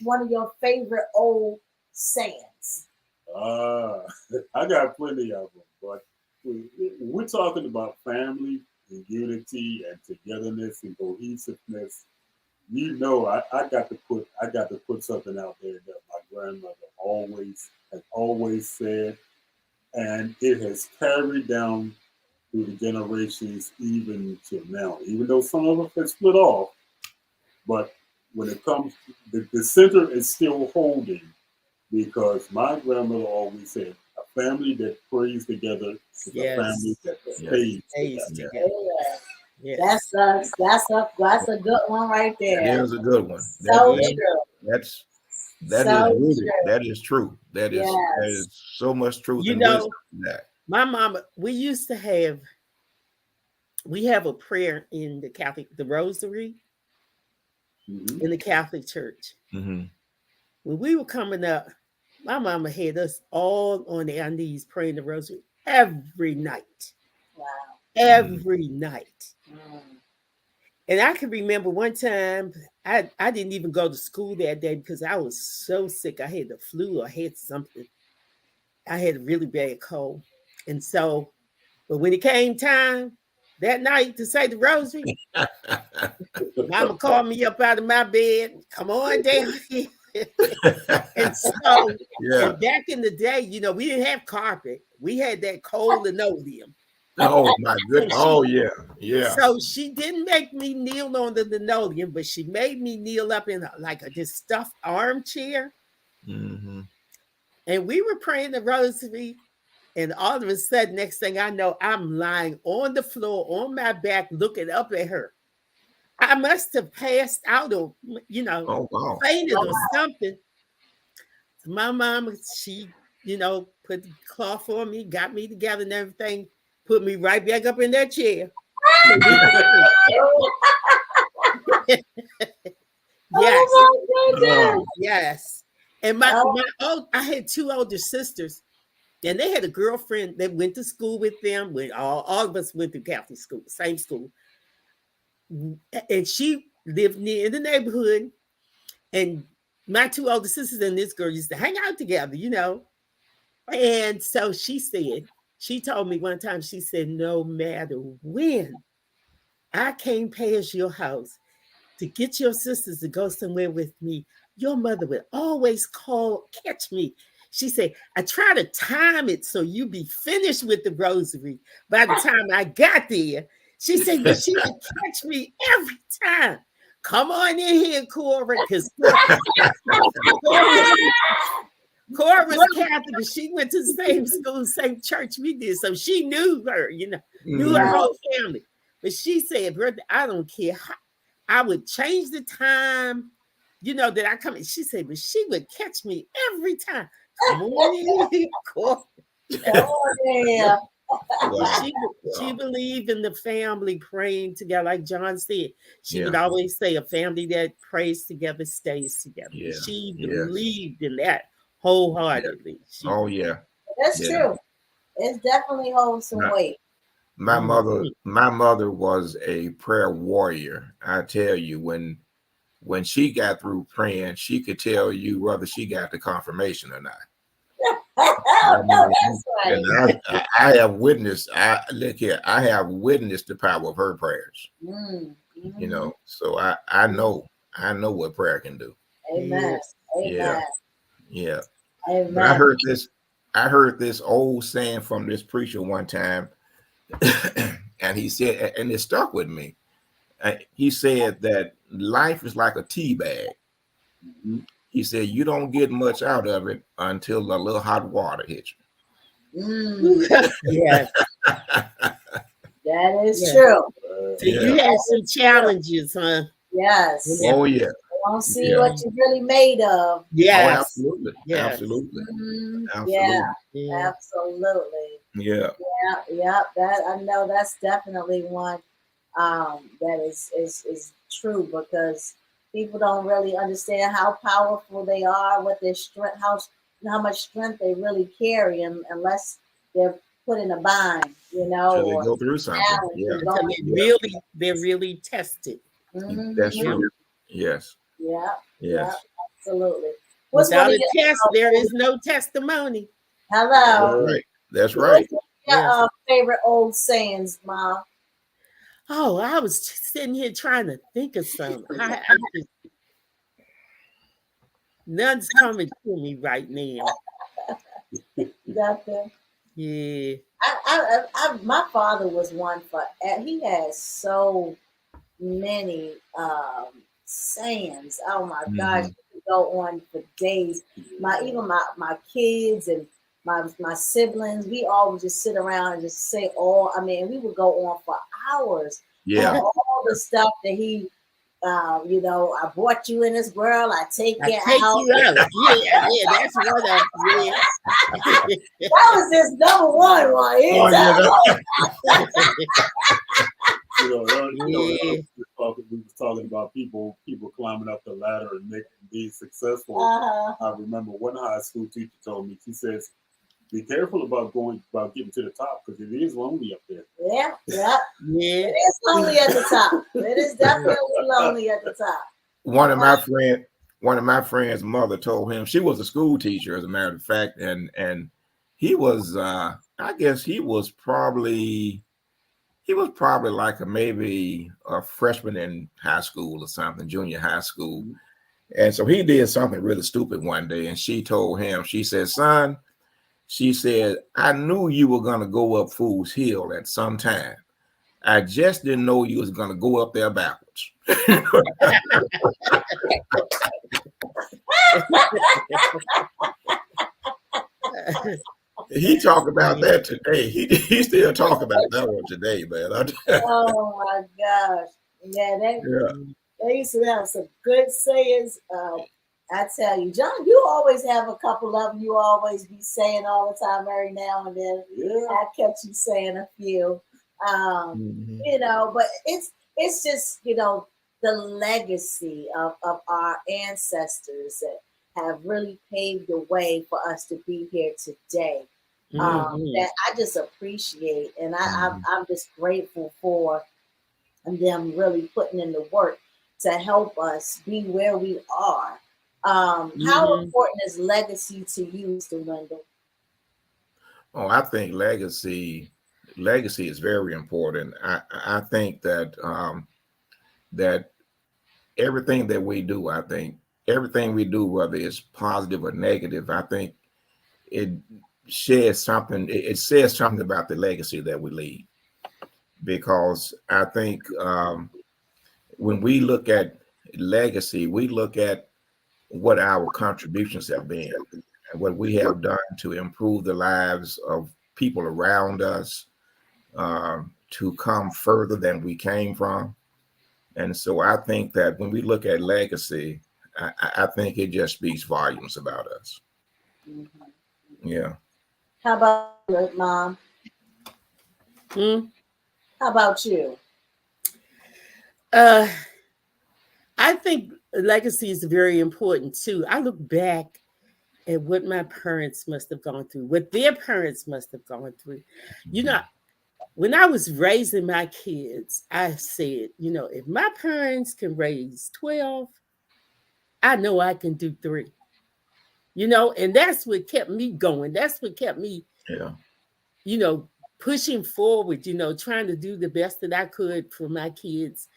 [SPEAKER 3] one of your favorite old sayings.
[SPEAKER 2] I got plenty of them, but we're talking about family and unity and togetherness and cohesiveness. I got to put something out there that my grandmother always said, and it has carried down through the generations even to now. Even though some of us have split off, but when it comes, the center is still holding, because my grandmother always said, "A family that prays together is a family that stays together."
[SPEAKER 4] together. Yes.
[SPEAKER 3] That's a good one right
[SPEAKER 1] That
[SPEAKER 3] there.
[SPEAKER 1] is a good one.
[SPEAKER 3] So
[SPEAKER 4] Yeah.
[SPEAKER 3] true.
[SPEAKER 1] That is
[SPEAKER 3] So
[SPEAKER 1] rooted.
[SPEAKER 3] true.
[SPEAKER 1] That is true. That
[SPEAKER 3] Yes.
[SPEAKER 1] is so much truth
[SPEAKER 4] You
[SPEAKER 1] and
[SPEAKER 4] know,
[SPEAKER 1] wisdom in that.
[SPEAKER 4] my mama, we have a prayer in the Rosary
[SPEAKER 2] Mhm.
[SPEAKER 4] in the Catholic Church.
[SPEAKER 1] Mm-hmm.
[SPEAKER 4] When we were coming up, my mama had us all on our knees praying the Rosary every night.
[SPEAKER 3] Wow.
[SPEAKER 4] every night.
[SPEAKER 3] Mm.
[SPEAKER 4] And I can remember one time I didn't even go to school that day because I was so sick. I had the flu or had something. I had a really bad cold. And so, but when it came time that night to say the rosary, Mama called me up out of my bed. Come on down here. And so,
[SPEAKER 1] Yeah.
[SPEAKER 4] and back in the day, we didn't have carpet. We had that cold linoleum.
[SPEAKER 1] Oh my goodness. Oh yeah. Yeah.
[SPEAKER 4] So she didn't make me kneel on the linoleum, but she made me kneel up in this stuffed armchair.
[SPEAKER 1] Mm-hmm.
[SPEAKER 4] And we were praying the rosary. And all of a sudden, next thing I know, I'm lying on the floor on my back, looking up at her. I must have passed out or,
[SPEAKER 1] Oh wow.
[SPEAKER 4] fainted or something. My mom, she, put the cloth on me, got me together and everything, put me right back up in that chair. Yes.
[SPEAKER 3] Oh my goodness.
[SPEAKER 4] Yes. And I had two older sisters, and they had a girlfriend that went to school with them. All of us went to Catholic school, same school. And she lived near in the neighborhood. And my two older sisters and this girl used to hang out together, And so she told me one time, she said, no matter when I came past your house to get your sisters to go somewhere with me, your mother would always catch me. She said, I try to time it so you be finished with the rosary. By the time I got there, she said, but she would catch me every time. Come on in here, Cora, because Cora was Catholic, but she went to the same school, same church we did. So she knew her, knew her whole family. But she said, brother, I don't care how. I would change the time, that I come in. She said, but she would catch me every time. Come on in, Cora.
[SPEAKER 3] Oh, yeah.
[SPEAKER 4] She believed in the family praying together. Like John said, she would always say a family that prays together stays together.
[SPEAKER 1] Yeah.
[SPEAKER 4] She believed in that wholeheartedly.
[SPEAKER 1] Oh yeah.
[SPEAKER 3] That's true. It's definitely holds some weight.
[SPEAKER 1] My mother was a prayer warrior. I tell you, when she got through praying, she could tell you whether she got the confirmation or not.
[SPEAKER 3] That's right.
[SPEAKER 1] And I have witnessed. I have witnessed the power of her prayers.
[SPEAKER 3] Mm-hmm.
[SPEAKER 1] So I know what prayer can do.
[SPEAKER 3] Amen. Amen.
[SPEAKER 1] Yeah.
[SPEAKER 3] Amen.
[SPEAKER 1] But I heard this old saying from this preacher one time, and he said, and it stuck with me. He said that life is like a tea bag.
[SPEAKER 2] Mm-hmm.
[SPEAKER 1] He said you don't get much out of it until a little hot water hits
[SPEAKER 3] you.
[SPEAKER 4] Yes.
[SPEAKER 3] That is true.
[SPEAKER 4] So you had some challenges, huh?
[SPEAKER 3] Yes.
[SPEAKER 1] Oh yeah.
[SPEAKER 3] You don't see what you're really made of.
[SPEAKER 4] Yes.
[SPEAKER 1] Oh, absolutely.
[SPEAKER 4] Yes.
[SPEAKER 1] Absolutely.
[SPEAKER 3] Mm-hmm.
[SPEAKER 1] Absolutely.
[SPEAKER 3] Yeah. Absolutely.
[SPEAKER 1] Yeah.
[SPEAKER 3] Yeah. That I know that's definitely one that is true, because people don't really understand how powerful they are, what their strength, how much strength they really carry, unless they're put in a bind,
[SPEAKER 1] So they go through something. Yeah.
[SPEAKER 4] They're really tested.
[SPEAKER 3] Mm-hmm.
[SPEAKER 1] That's true. Yes.
[SPEAKER 3] Yeah.
[SPEAKER 1] Yes.
[SPEAKER 3] Absolutely.
[SPEAKER 4] Without a test, there is no testimony.
[SPEAKER 3] Hello.
[SPEAKER 1] That's right.
[SPEAKER 3] What's your favorite old sayings, Mom?
[SPEAKER 4] Oh, I was sitting here trying to think of some. None's coming to me right now.
[SPEAKER 3] Nothing.
[SPEAKER 4] Yeah.
[SPEAKER 3] My father was one he has so many sayings. Oh my gosh, you could go on for days. My kids and my siblings, we all would just sit around and just say we would go on for hours.
[SPEAKER 1] Yeah.
[SPEAKER 3] All the stuff that he I brought you in this world, I take you out.
[SPEAKER 4] Yeah, that's one of them. Yeah.
[SPEAKER 3] That was his number one.
[SPEAKER 2] We was talking about people climbing up the ladder and being successful. I remember one high school teacher told me, she says, be careful about getting to the top because it is lonely up there.
[SPEAKER 3] Yeah.
[SPEAKER 4] Yeah.
[SPEAKER 3] It is lonely at the top. It is definitely lonely at the top.
[SPEAKER 1] One of my friends' mother told him, she was a school teacher, as a matter of fact, and he was I guess he was probably like maybe a freshman in high school or something, junior high school. And so he did something really stupid one day, and she told him, she said, son, she said, I knew you were going to go up Fool's Hill at some time. I just didn't know you was going to go up there backwards. He talked about that today. He still talk about that one today, man.
[SPEAKER 3] Oh my gosh. Yeah, they used to have some good sayings. I tell you, John, you always have a couple of them you always be saying all the time, every now and then.
[SPEAKER 2] Yeah.
[SPEAKER 3] I catch you saying a few. You know, but it's just, you know, the legacy of our ancestors that have really paved the way for us to be here today. That I just appreciate, and I'm just grateful for them really putting in the work to help us be where we are. How important is legacy to you, Mr. Wendell?
[SPEAKER 1] Oh, I think legacy is very important. I think that that everything that we do, I think everything we do, whether it's positive or negative, I think it shares something. It says something about the legacy that we leave. Because I think when we look at legacy, we look at what our contributions have been and what we have done to improve the lives of people around us, to come further than we came from. And so I think that when we look at legacy, I think it just speaks volumes about us. Yeah.
[SPEAKER 3] How about you, Mom? How about you?
[SPEAKER 4] I think legacy is very important too. I look back at what my parents must have gone through, what their parents must have gone through. You know, when I was raising my kids, I said, you know, if my parents can raise 12, I know I can do 3. You know, and that's what kept me going. That's what kept me, you know, pushing forward, you know, trying to do the best that I could for my kids.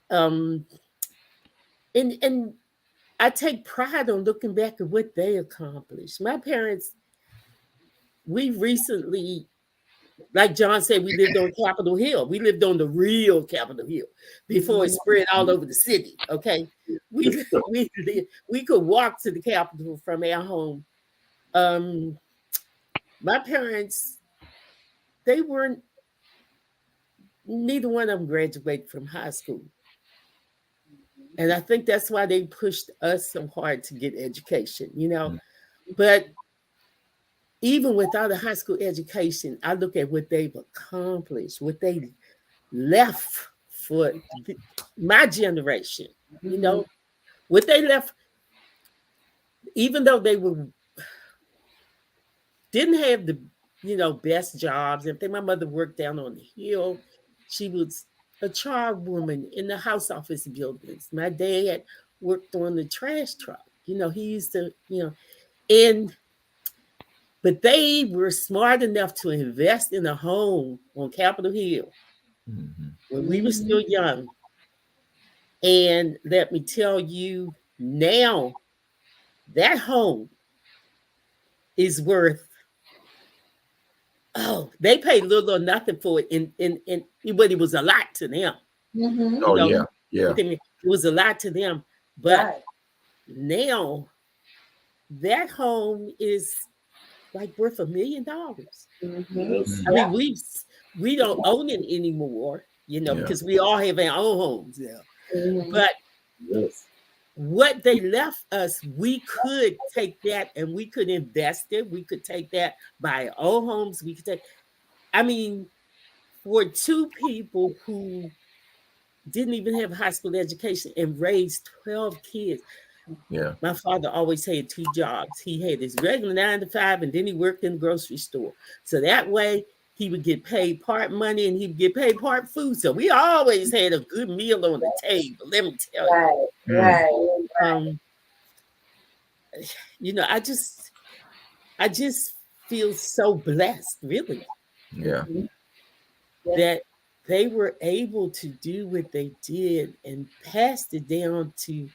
[SPEAKER 4] And I take pride on looking back at what they accomplished. My parents, we recently, like John said, we lived on Capitol Hill. We lived on the real Capitol Hill before it spread all over the city. Okay, we could walk to the Capitol from our home. My parents, they weren't. Neither one of them graduated from high school. And I think that's why they pushed us so hard to get education, you know. But even without a high school education, I look at what they've accomplished, what they left for my generation, you know, what they left, even though they didn't have the, you know, best jobs. I think my mother worked down on the hill. She was a charwoman in the house office buildings. My dad worked on the trash truck. You know, he used to, you know, but they were smart enough to invest in a home on Capitol Hill when we were still young. And let me tell you, now that home is worth, they paid little or nothing for it, but it was a lot to them.
[SPEAKER 1] Oh, you know, yeah.
[SPEAKER 4] It was a lot to them. But now that home is like worth $1 million. I mean, we don't own it anymore, you know, because we all have our own homes now. But what they left us, we could take that and we could invest it. We could take that, buy our own homes. We could take, I mean, for 2 people who didn't even have a high school education and raised 12 kids,
[SPEAKER 1] Yeah.
[SPEAKER 4] My father always had 2 jobs. He had his regular 9 to 5, and then he worked in the grocery store. So that way he would get paid part money and he would get paid part food. So we always had a good meal on the table. Let me tell you.
[SPEAKER 3] Right,
[SPEAKER 1] Mm.
[SPEAKER 3] right.
[SPEAKER 4] Um, I just feel so blessed, really,
[SPEAKER 1] Yeah.
[SPEAKER 3] Mhm. Yeah.
[SPEAKER 4] that they were able to do what they did and passed it down to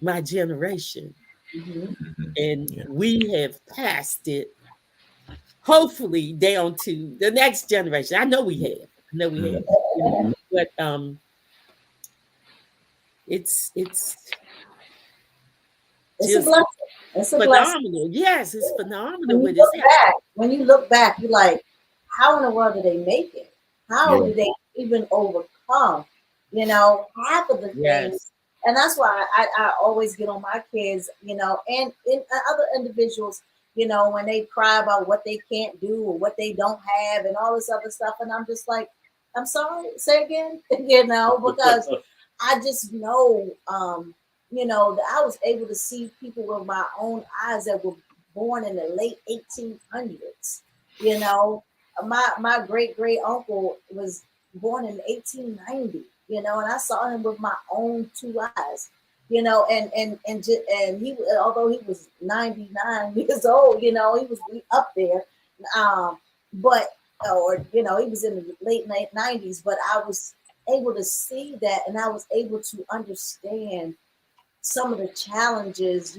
[SPEAKER 4] my generation.
[SPEAKER 3] Mhm.
[SPEAKER 1] Mhm.
[SPEAKER 4] And
[SPEAKER 1] Yeah.
[SPEAKER 4] we have passed it, hopefully, down to the next generation. I know we have. I know we have.
[SPEAKER 1] Mm.
[SPEAKER 4] You know, but it's
[SPEAKER 3] It's a
[SPEAKER 4] just
[SPEAKER 3] blessing. It's a blessing.
[SPEAKER 4] phenomenal. Yes, it's phenomenal
[SPEAKER 3] When you
[SPEAKER 4] what is
[SPEAKER 3] look
[SPEAKER 4] happening.
[SPEAKER 3] back, you're like, how in the world did they make it? How
[SPEAKER 1] Yeah.
[SPEAKER 3] did they even overcome? Half of the things.
[SPEAKER 4] Yes.
[SPEAKER 3] And that's why I always get on my kids, and other individuals, when they cry about what they can't do or what they don't have and all this other stuff. And I'm just like, I'm sorry, say again, because I just know, that I was able to see people with my own eyes that were born in the late 1800s. You know, my great great uncle was born in 1890. And I saw him with my own 2 eyes. And he, although he was 99 years old, he was up there. But or he was in the late 90s, but I was able to see that, and I was able to understand some of the challenges,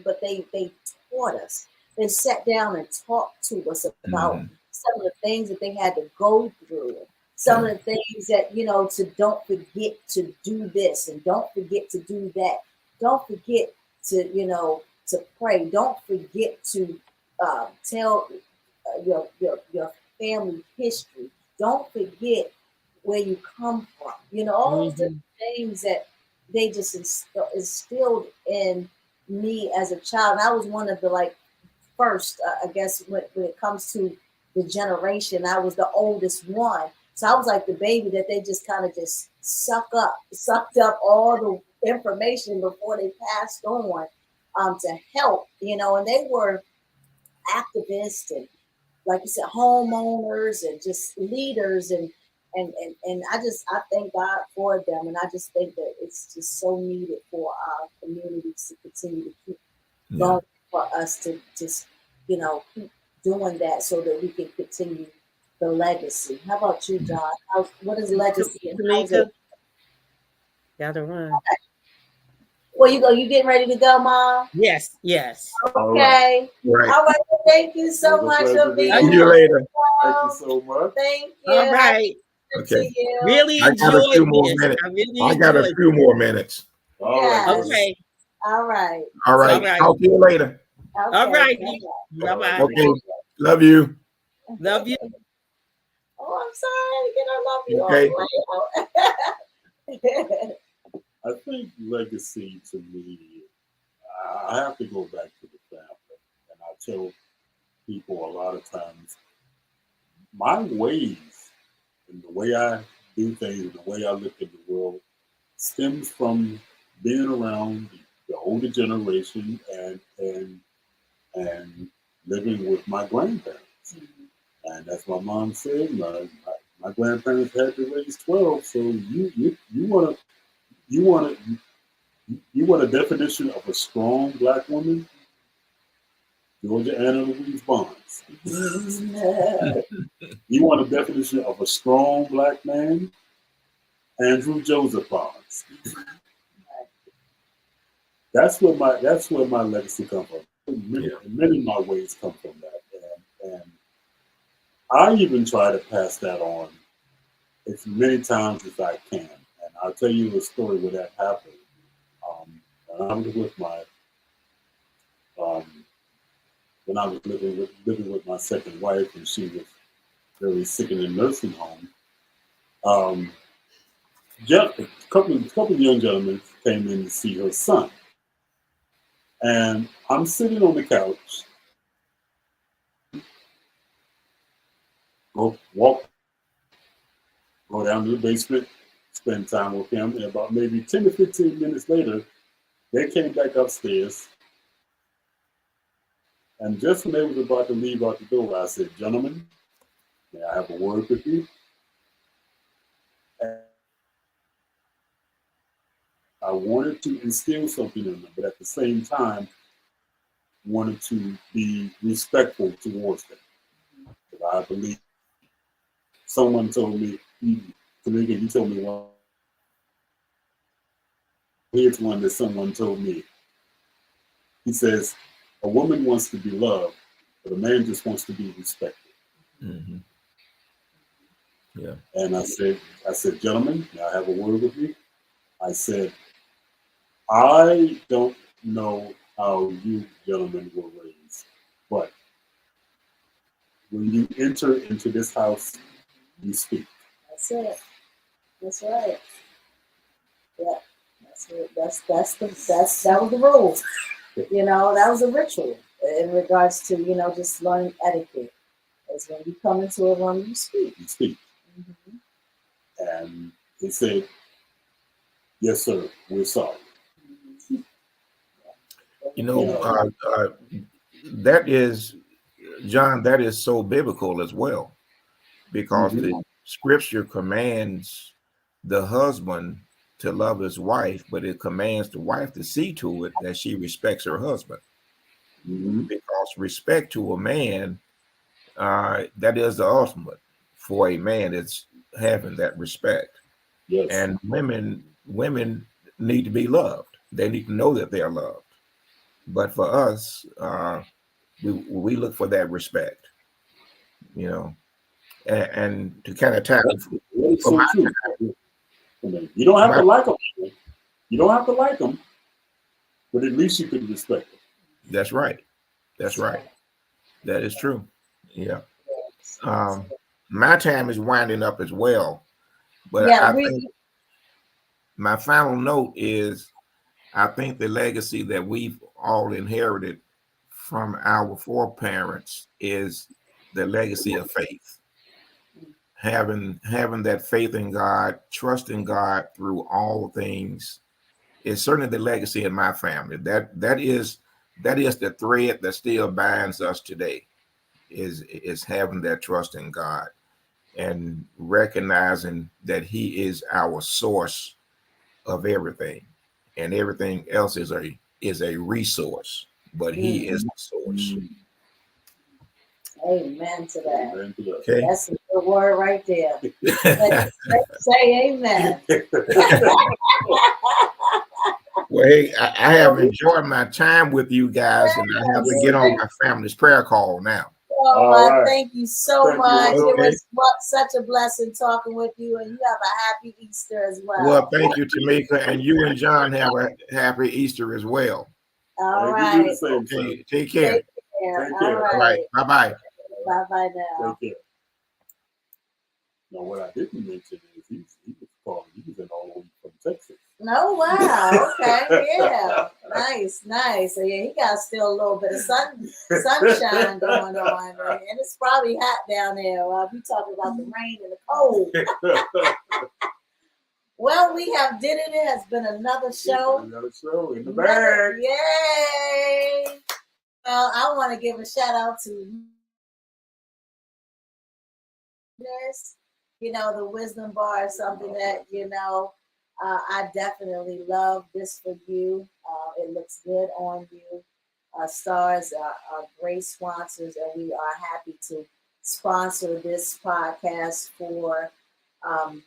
[SPEAKER 3] but they taught us. They sat down and talked to us about
[SPEAKER 1] Mhm.
[SPEAKER 3] some of the things that they had to go through, some
[SPEAKER 1] Yeah.
[SPEAKER 3] of the things that, to don't forget to do this and don't forget to do that. Don't forget to, to pray. Don't forget to tell your family history. Don't forget where you come from. All those different
[SPEAKER 4] Mhm.
[SPEAKER 3] things that they just instilled in me as a child. And I was one of the first, I guess, when it comes to the generation. I was the oldest one, so I was like the baby that they just kind of just sucked up all the information before they passed on to help. And they were activists and, like you said, homeowners and just leaders, and I thank God for them, and I just think that it's just so needed for our communities to continue to keep
[SPEAKER 1] Yeah.
[SPEAKER 3] going, for us to just keep doing that so that we can continue the legacy. How about you, John? What is legacy, and how's it?
[SPEAKER 4] Tamika, gotta run.
[SPEAKER 3] Well, you getting ready to go, Mom?
[SPEAKER 4] Yes, yes.
[SPEAKER 2] All right.
[SPEAKER 3] Okay.
[SPEAKER 1] Right.
[SPEAKER 3] All right. Well, thank you so
[SPEAKER 2] It was a
[SPEAKER 3] much
[SPEAKER 2] pleasure
[SPEAKER 3] for being
[SPEAKER 2] meeting
[SPEAKER 1] See
[SPEAKER 3] on
[SPEAKER 1] you
[SPEAKER 2] you.
[SPEAKER 3] the
[SPEAKER 1] later.
[SPEAKER 2] Thank you
[SPEAKER 3] show.
[SPEAKER 2] so much.
[SPEAKER 3] Thank you.
[SPEAKER 4] All
[SPEAKER 3] Happy
[SPEAKER 4] right.
[SPEAKER 3] to
[SPEAKER 1] Okay.
[SPEAKER 3] you.
[SPEAKER 4] Really
[SPEAKER 1] I got a few
[SPEAKER 4] enjoyed
[SPEAKER 1] more
[SPEAKER 4] this.
[SPEAKER 1] minutes.
[SPEAKER 4] I really
[SPEAKER 1] I got a
[SPEAKER 4] enjoyed
[SPEAKER 1] few
[SPEAKER 4] this.
[SPEAKER 1] more minutes.
[SPEAKER 2] All right,
[SPEAKER 3] Yes.
[SPEAKER 2] brother.
[SPEAKER 4] Okay.
[SPEAKER 3] All right.
[SPEAKER 1] All
[SPEAKER 3] Take
[SPEAKER 1] right.
[SPEAKER 4] All right.
[SPEAKER 1] Talk to you later.
[SPEAKER 4] All
[SPEAKER 3] Okay.
[SPEAKER 4] right.
[SPEAKER 3] Bye-bye.
[SPEAKER 4] Bye
[SPEAKER 2] All right.
[SPEAKER 4] bye.
[SPEAKER 1] Okay. Love you.
[SPEAKER 4] Love you.
[SPEAKER 3] Oh, I'm sorry. Again, I love you
[SPEAKER 1] Okay.
[SPEAKER 3] all.
[SPEAKER 2] I think legacy to me, I have to go back to the family. And I tell people a lot of times, my ways and the way I do things and the way I look at the world stems from being around the older generation and living with my grandparents. And as my mom said, my grandparents had to raise 12. So you want to you want a definition of a strong black woman? Georgia Anna Louise Bonds. You want a definition of a strong black man? Andrew Joseph Bonds. That's where my legacy comes from.
[SPEAKER 1] Yeah.
[SPEAKER 2] Many of my ways come from that, and I even try to pass that on as many times as I can. And I'll tell you a story where that happened. When I was with my um, when I was living with my second wife, and she was very sick in a nursing home. Um, a couple of young gentlemen came in to see her son, and I'm sitting on the couch. Go down to the basement, spend time with him, and about maybe 10 to 15 minutes later, They came back upstairs. And just when they was about to leave out the door, I said, gentlemen, may I have a word with you? And I wanted to instill something in them, but at the same time, wanted to be respectful towards them. But I believe someone told me, Tamika, you told me one. Here's one that someone told me. He says, a woman wants to be loved, but a man just wants to be respected.
[SPEAKER 1] Mm-hmm. Yeah.
[SPEAKER 2] And I said, gentlemen, may I have a word with you? I said, I don't know how you gentlemen were raised, but when you enter into this house, you speak.
[SPEAKER 3] That's it. That's right. Yeah. That's it. That was the rule. You know, that was a ritual in regards to, you know, just learning etiquette. Is when you come into a room, you speak.
[SPEAKER 2] You speak.
[SPEAKER 3] Mm-hmm.
[SPEAKER 2] And he said, yes, sir, we're sorry.
[SPEAKER 1] You know, that is, John, that is so biblical as well, because
[SPEAKER 2] Mhm.
[SPEAKER 1] the scripture commands the husband to love his wife, but it commands the wife to see to it that she respects her husband.
[SPEAKER 2] Mhm.
[SPEAKER 1] Because respect to a man, that is the ultimate for a man. It's having that respect.
[SPEAKER 2] Yes.
[SPEAKER 1] And women need to be loved. They need to know that they are loved. But for us, we look for that respect, you know, and to kind of tackle
[SPEAKER 2] That is
[SPEAKER 1] for
[SPEAKER 2] so
[SPEAKER 1] my,
[SPEAKER 2] true. You don't have to like them. You don't have to like them, but at least you can respect them.
[SPEAKER 1] that's right. That's right. That is true. Yeah. My time is winding up as well, but
[SPEAKER 3] Yeah,
[SPEAKER 1] I think my final note is I think the legacy that we've all inherited from our foreparents is the legacy of faith. Having that faith in God, trusting God through all things is certainly the legacy in my family. That is the thread that still binds us today. Is having that trust in God and recognizing that He is our source of everything, and everything else is a resource, but He is the source.
[SPEAKER 3] amen to that.
[SPEAKER 2] Amen to that.
[SPEAKER 1] Okay.
[SPEAKER 3] That's a good word right there. Say amen.
[SPEAKER 1] Well, hey, I have enjoyed my time with you guys, and I have to get on my family's prayer call now.
[SPEAKER 3] Oh,
[SPEAKER 2] All right.
[SPEAKER 3] thank you so
[SPEAKER 2] Thank you.
[SPEAKER 3] much.
[SPEAKER 1] Okay.
[SPEAKER 3] It was such a blessing talking with you, and you have a happy Easter as well.
[SPEAKER 1] Well, thank you, Tamika, and you and John have a happy Easter as well.
[SPEAKER 3] All
[SPEAKER 2] You do
[SPEAKER 3] right.
[SPEAKER 2] the same, sir.
[SPEAKER 1] Okay, take care.
[SPEAKER 3] Take care.
[SPEAKER 2] Take care.
[SPEAKER 3] All
[SPEAKER 1] All
[SPEAKER 3] right.
[SPEAKER 1] right, bye-bye.
[SPEAKER 3] Bye-bye now.
[SPEAKER 2] Take care. Now, what I didn't mention is he was calling. He was in all the way from Texas.
[SPEAKER 3] No, wow. Okay, yeah. Nice. So yeah, he got still a little bit of sunshine going on. And it's probably hot down there. We talking about the rain and the cold. Well, we have did it. It has been another show.
[SPEAKER 2] Another show in the bag.
[SPEAKER 3] Yay! Well, I want to give a shout out to this. You know, the Wisdom Bar is something that, you know, I definitely love this for you. It looks good on you. Stars are great sponsors, and we are happy to sponsor this podcast for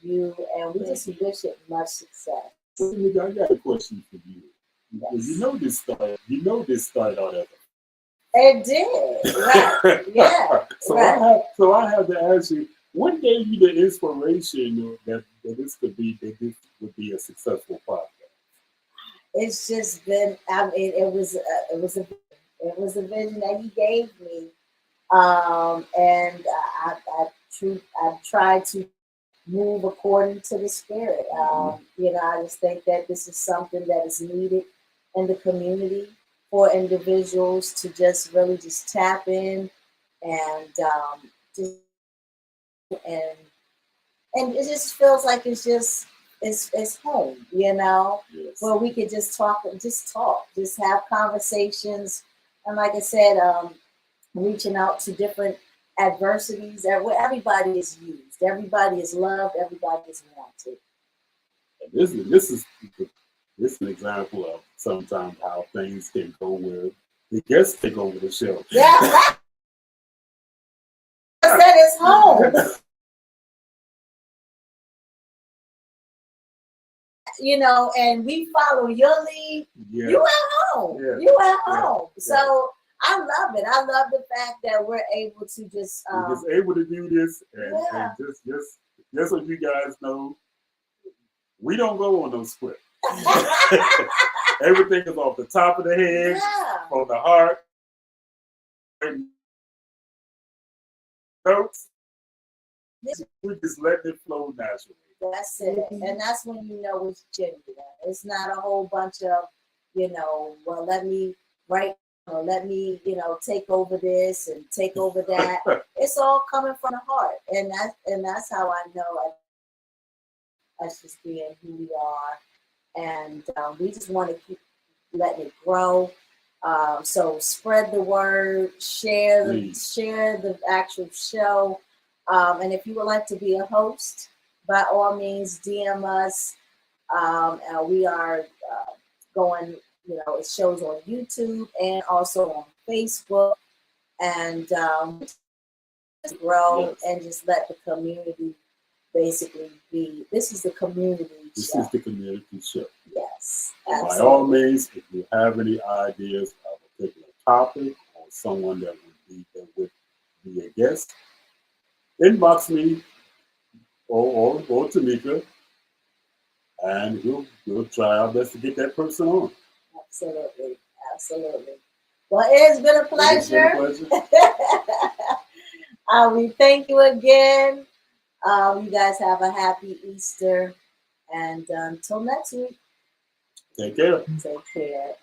[SPEAKER 3] you, and we just wish it much success.
[SPEAKER 2] So, I got a question for you.
[SPEAKER 3] Yes.
[SPEAKER 2] You know this started out as
[SPEAKER 3] It did, right? Yeah.
[SPEAKER 2] So I have to ask you, what gave you the inspiration that this would be a successful podcast?
[SPEAKER 3] It's just been. I mean, it was a vision that he gave me, and I tried to move according to the spirit. You know, I just think that this is something that is needed in the community for individuals to just really just tap in and and it just feels like it's just is home, you know,
[SPEAKER 2] Yes.
[SPEAKER 3] where we could just talk, just have conversations. And like I said, reaching out to different adversities where everybody is used, everybody is loved, everybody is wanted.
[SPEAKER 2] And this is an example of sometimes how things can go where the guests take over the show.
[SPEAKER 3] Yeah, I said it's home. You know, and we follow your lead.
[SPEAKER 2] Yeah.
[SPEAKER 3] You at home.
[SPEAKER 2] Yeah.
[SPEAKER 3] You at
[SPEAKER 2] Yeah.
[SPEAKER 3] home. So I love it. I love the fact that we're able to just
[SPEAKER 2] We're just able to do this, and,
[SPEAKER 3] Yeah.
[SPEAKER 2] and just so you guys know, we don't go on no script. Everything is off the top of the head,
[SPEAKER 3] yeah.
[SPEAKER 2] from the heart. Notes. We just let it flow naturally.
[SPEAKER 3] That's it. And that's when you know it's genuine. It's not a whole bunch of, you know, well, let me write or let me, you know, take over this and take over that. It's all coming from the heart. And that's how I know us just being who we are. And we just want to keep letting it grow. So spread the word, share the actual show. And if you would like to be a host, by all means, DM us. We are going, you know, it shows on YouTube and also on Facebook. And grow and just let the community basically be. This is the community
[SPEAKER 2] This
[SPEAKER 3] show.
[SPEAKER 2] is the community show.
[SPEAKER 3] Yes,
[SPEAKER 2] By
[SPEAKER 3] absolutely.
[SPEAKER 2] all means, if you have any ideas of a particular topic or someone that would be a guest, inbox me or Tamika, and we'll try our best to get that person on.
[SPEAKER 3] Absolutely, absolutely. Well, it's been a
[SPEAKER 2] It's been a
[SPEAKER 3] pleasure.
[SPEAKER 2] pleasure.
[SPEAKER 3] We thank you again. You guys have a happy Easter, and until next week,
[SPEAKER 2] Take care.
[SPEAKER 3] take care.